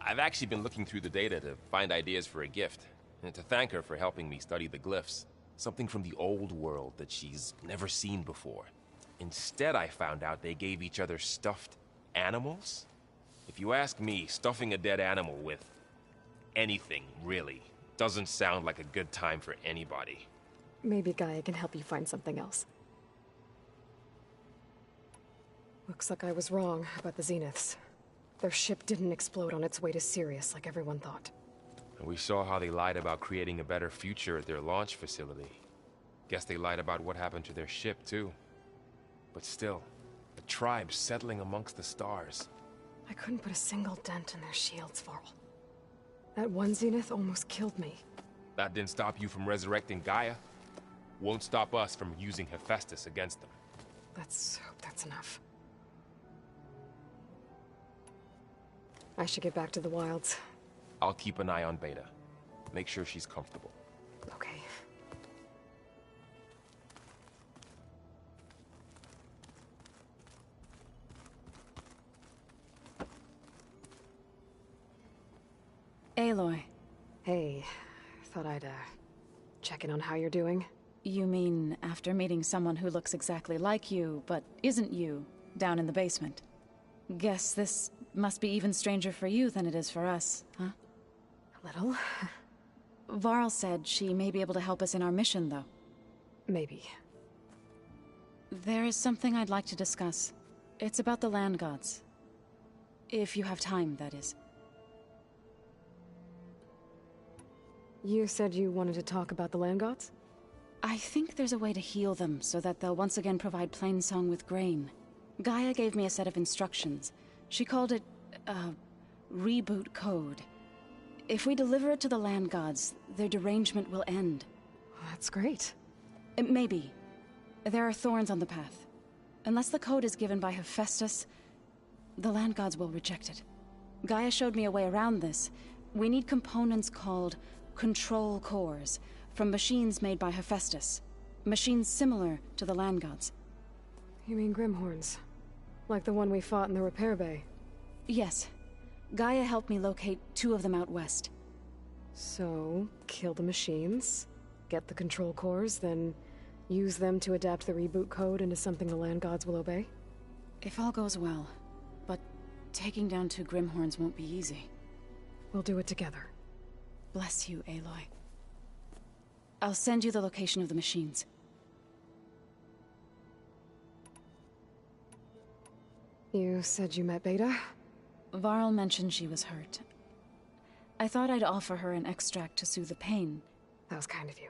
I've actually been looking through the data to find ideas for a gift, and to thank her for helping me study the glyphs. Something from the old world that she's never seen before. Instead, I found out they gave each other stuffed animals? If you ask me, stuffing a dead animal with anything, really, doesn't sound like a good time for anybody. Maybe Gaia can help you find something else. Looks like I was wrong about the Zeniths. Their ship didn't explode on its way to Sirius like everyone thought. And we saw how they lied about creating a better future at their launch facility. Guess they lied about what happened to their ship, too. But still, a tribe settling amongst the stars. I couldn't put a single dent in their shields, Varl. That one Zenith almost killed me. That didn't stop you from resurrecting Gaia? won't stop us from using Hephaestus against them. Let's hope that's enough. I should get back to the wilds. I'll keep an eye on Beta. Make sure she's comfortable. Okay. Aloy. Hey, thought I'd, check in on how you're doing. You mean after meeting someone who looks exactly like you, but isn't you, down in the basement? Guess this must be even stranger for you than it is for us, huh? A little. Varl said she may be able to help us in our mission, though. Maybe. There is something I'd like to discuss. It's about the land gods. If you have time, that is. You said you wanted to talk about the land gods? I think there's a way to heal them so that they'll once again provide Plainsong with grain. Gaia gave me a set of instructions. She called it, reboot code. If we deliver it to the land gods, their derangement will end. That's great. Maybe. There are thorns on the path. Unless the code is given by Hephaestus, the land gods will reject it. Gaia showed me a way around this. We need components called control cores, from machines made by Hephaestus. Machines similar to the land gods. You mean Grimhorns? Like the one we fought in the repair bay? Yes. Gaia helped me locate 2 of them out west. So, kill the machines, get the control cores, then use them to adapt the reboot code into something the land gods will obey? If all goes well. But taking down 2 Grimhorns won't be easy. We'll do it together. Bless you, Aloy. I'll send you the location of the machines. You said you met Beta? Varl mentioned she was hurt. I thought I'd offer her an extract to soothe the pain. That was kind of you.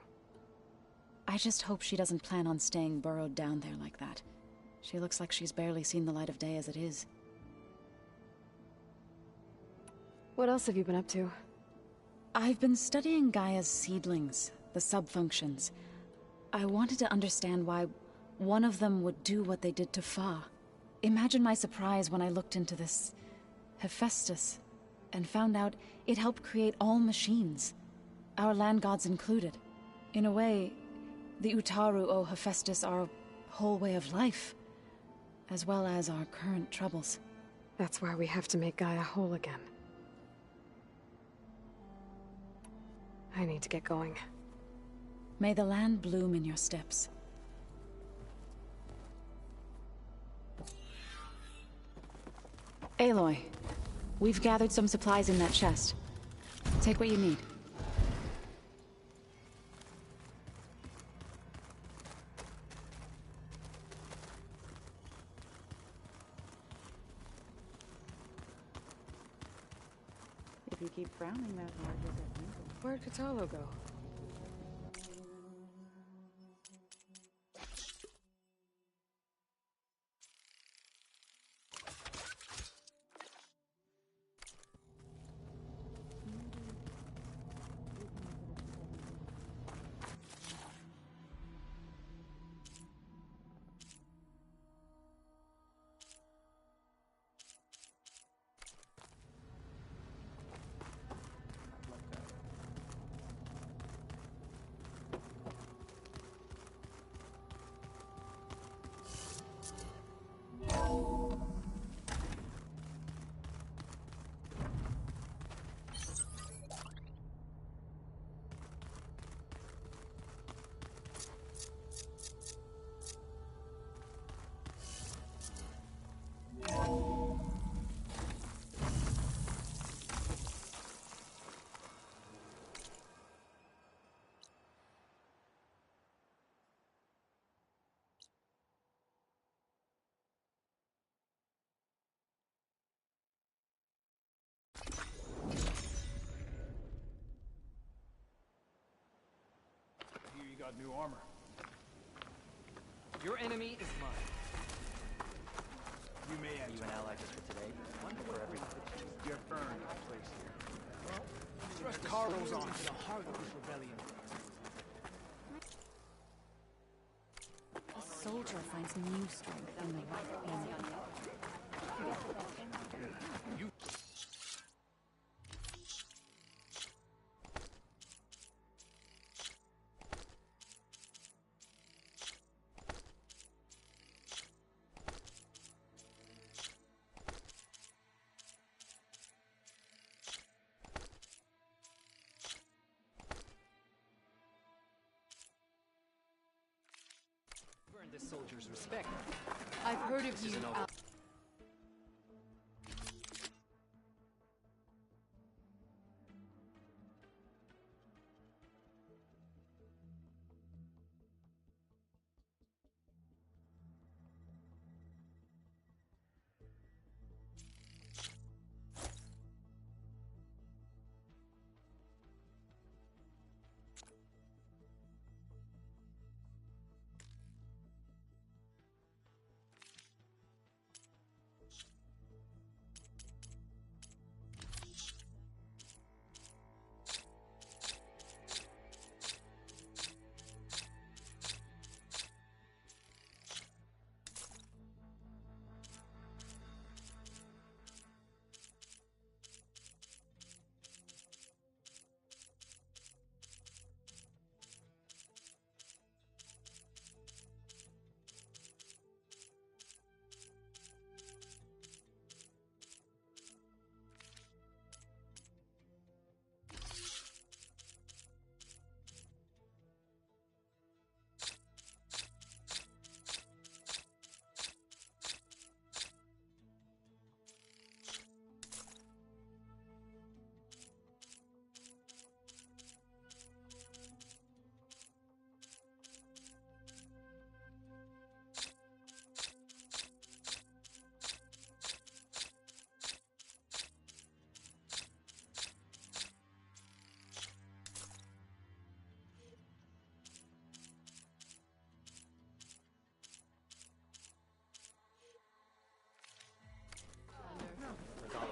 I just hope she doesn't plan on staying burrowed down there like that. She looks like she's barely seen the light of day as it is. What else have you been up to? I've been studying Gaia's seedlings, the subfunctions. I wanted to understand why one of them would do what they did to Fa. Imagine my surprise when I looked into this Hephaestus and found out it helped create all machines, our land gods included. In a way, the Utaru owe Hephaestus our whole way of life, as well as our current troubles. That's why we have to make Gaia whole again. I need to get going. May the land bloom in your steps. Aloy, we've gathered some supplies in that chest. Take what you need. If you keep frowning that hard, you'll get wrinkles. Where'd Katalo go? Got new armor. Your enemy is mine. You may have you an ally just for today. One for everything. You've earned a place here. Well, thrust Carlos on to the heart of this rebellion. soldier finds new strength in the right pain. This soldier's respect. I've heard of you.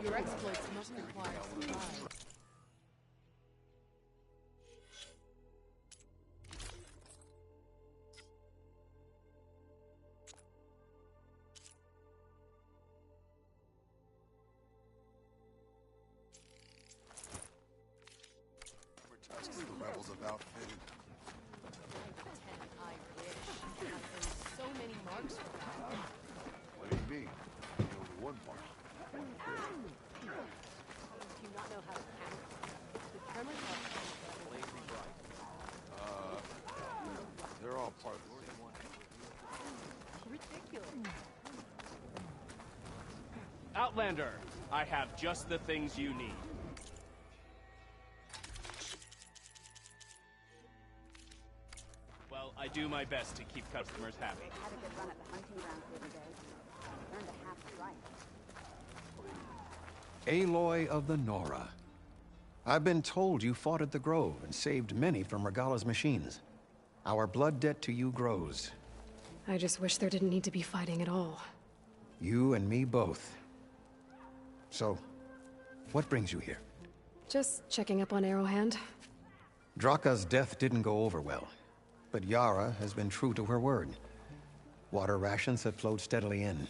Your exploits must require supplies. The rebels have outfitted. I wish. I've earned so many marks for that. What do you mean? Only one part. Do you not know how to count? The tremors are Blazing bright. They're all part of the same. ridiculous. Outlander, I have just the things you need. Well, I do my best to keep customers happy. I had a good run at the hunting grounds the other day. Learned to have it right. Aloy of the Nora. I've been told you fought at the Grove and saved many from Regala's machines. Our blood debt to you grows. I just wish there didn't need to be fighting at all. You and me both. So, what brings you here? Just checking up on Arrowhand. Draka's death didn't go over well, but Yara has been true to her word. Water rations have flowed steadily in.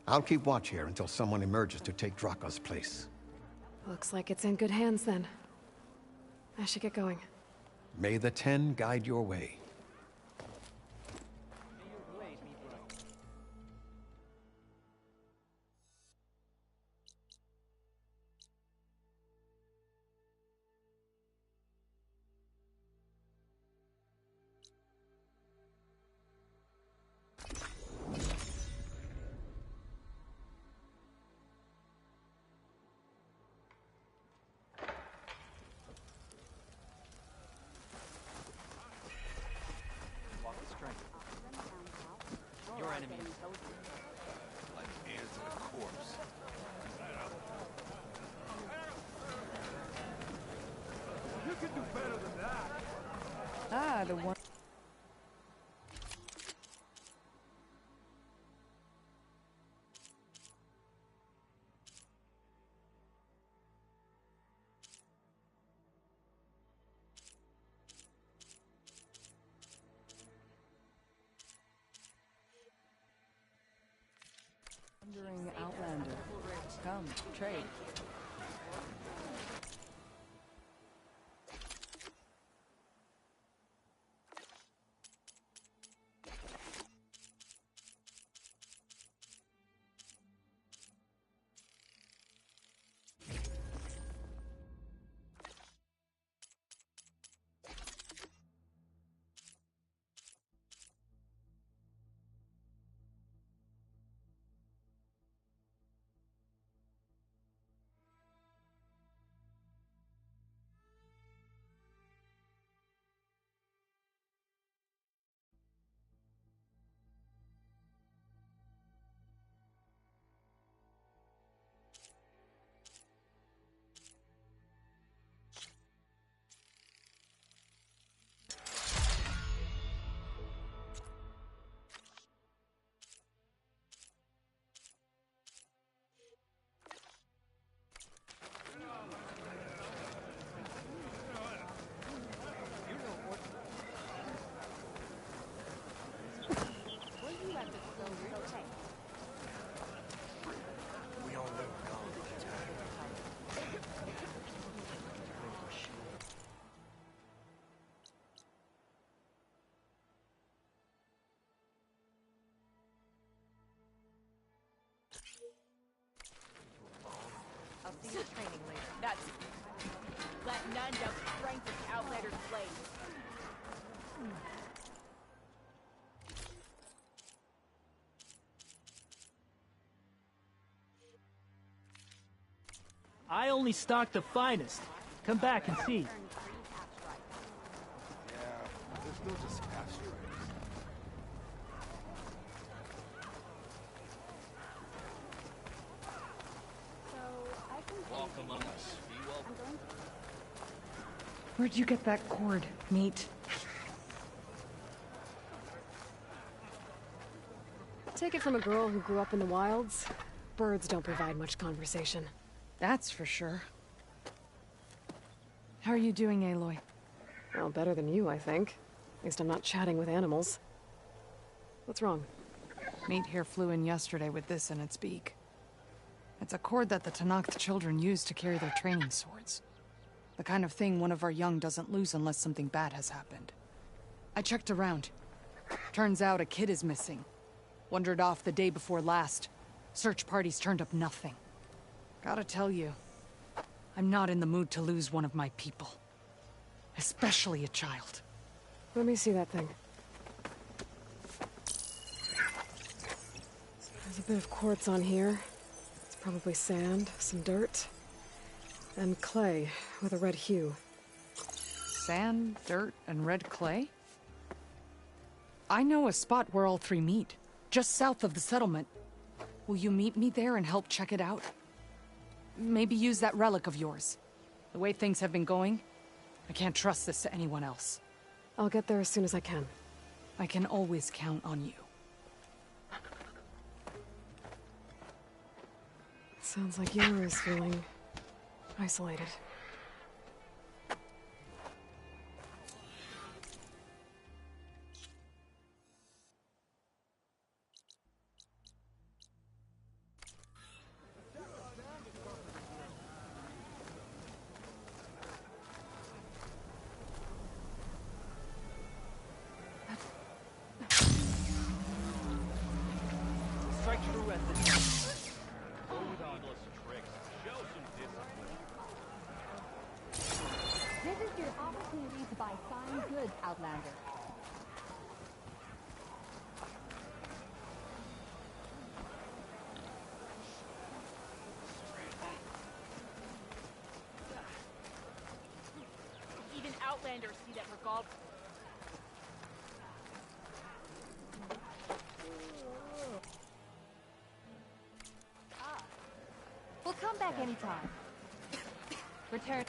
I'll keep watch here until someone emerges to take Draka's place. Looks like it's in good hands then. I should get going. May the Ten guide your way. Wandering outlander. Come, trade. I'll see you at training later. That's... Let none doubt the strength of Outlander's blade. I only stock the finest. Come back and see. Yeah, there's no just half stripes. Walk among us. Be welcome. Where'd you get that cord, Meat? Take it from a girl who grew up in the wilds. Birds don't provide much conversation. That's for sure. How are you doing, Aloy? Well, better than you, I think. At least I'm not chatting with animals. What's wrong? Meat here flew in yesterday with this in its beak. It's a cord that the Tenakth children use to carry their training swords. The kind of thing one of our young doesn't lose unless something bad has happened. I checked around. Turns out a kid is missing. Wandered off the day before last. Search parties turned up nothing. Gotta tell you, I'm not in the mood to lose one of my people. Especially a child. Let me see that thing. There's a bit of quartz on here. It's probably sand, some dirt, and clay with a red hue. Sand, dirt, and red clay? I know a spot where all three meet, just south of the settlement. Will you meet me there and help check it out? Maybe use that relic of yours. The way things have been going, I can't trust this to anyone else. I'll get there as soon as I can. I can always count on you. Sounds like Yara's feeling isolated. Strike true at the... This is your opportunity to buy fine goods, Outlander. Even Outlanders see that regardless. We'll come back anytime. Return.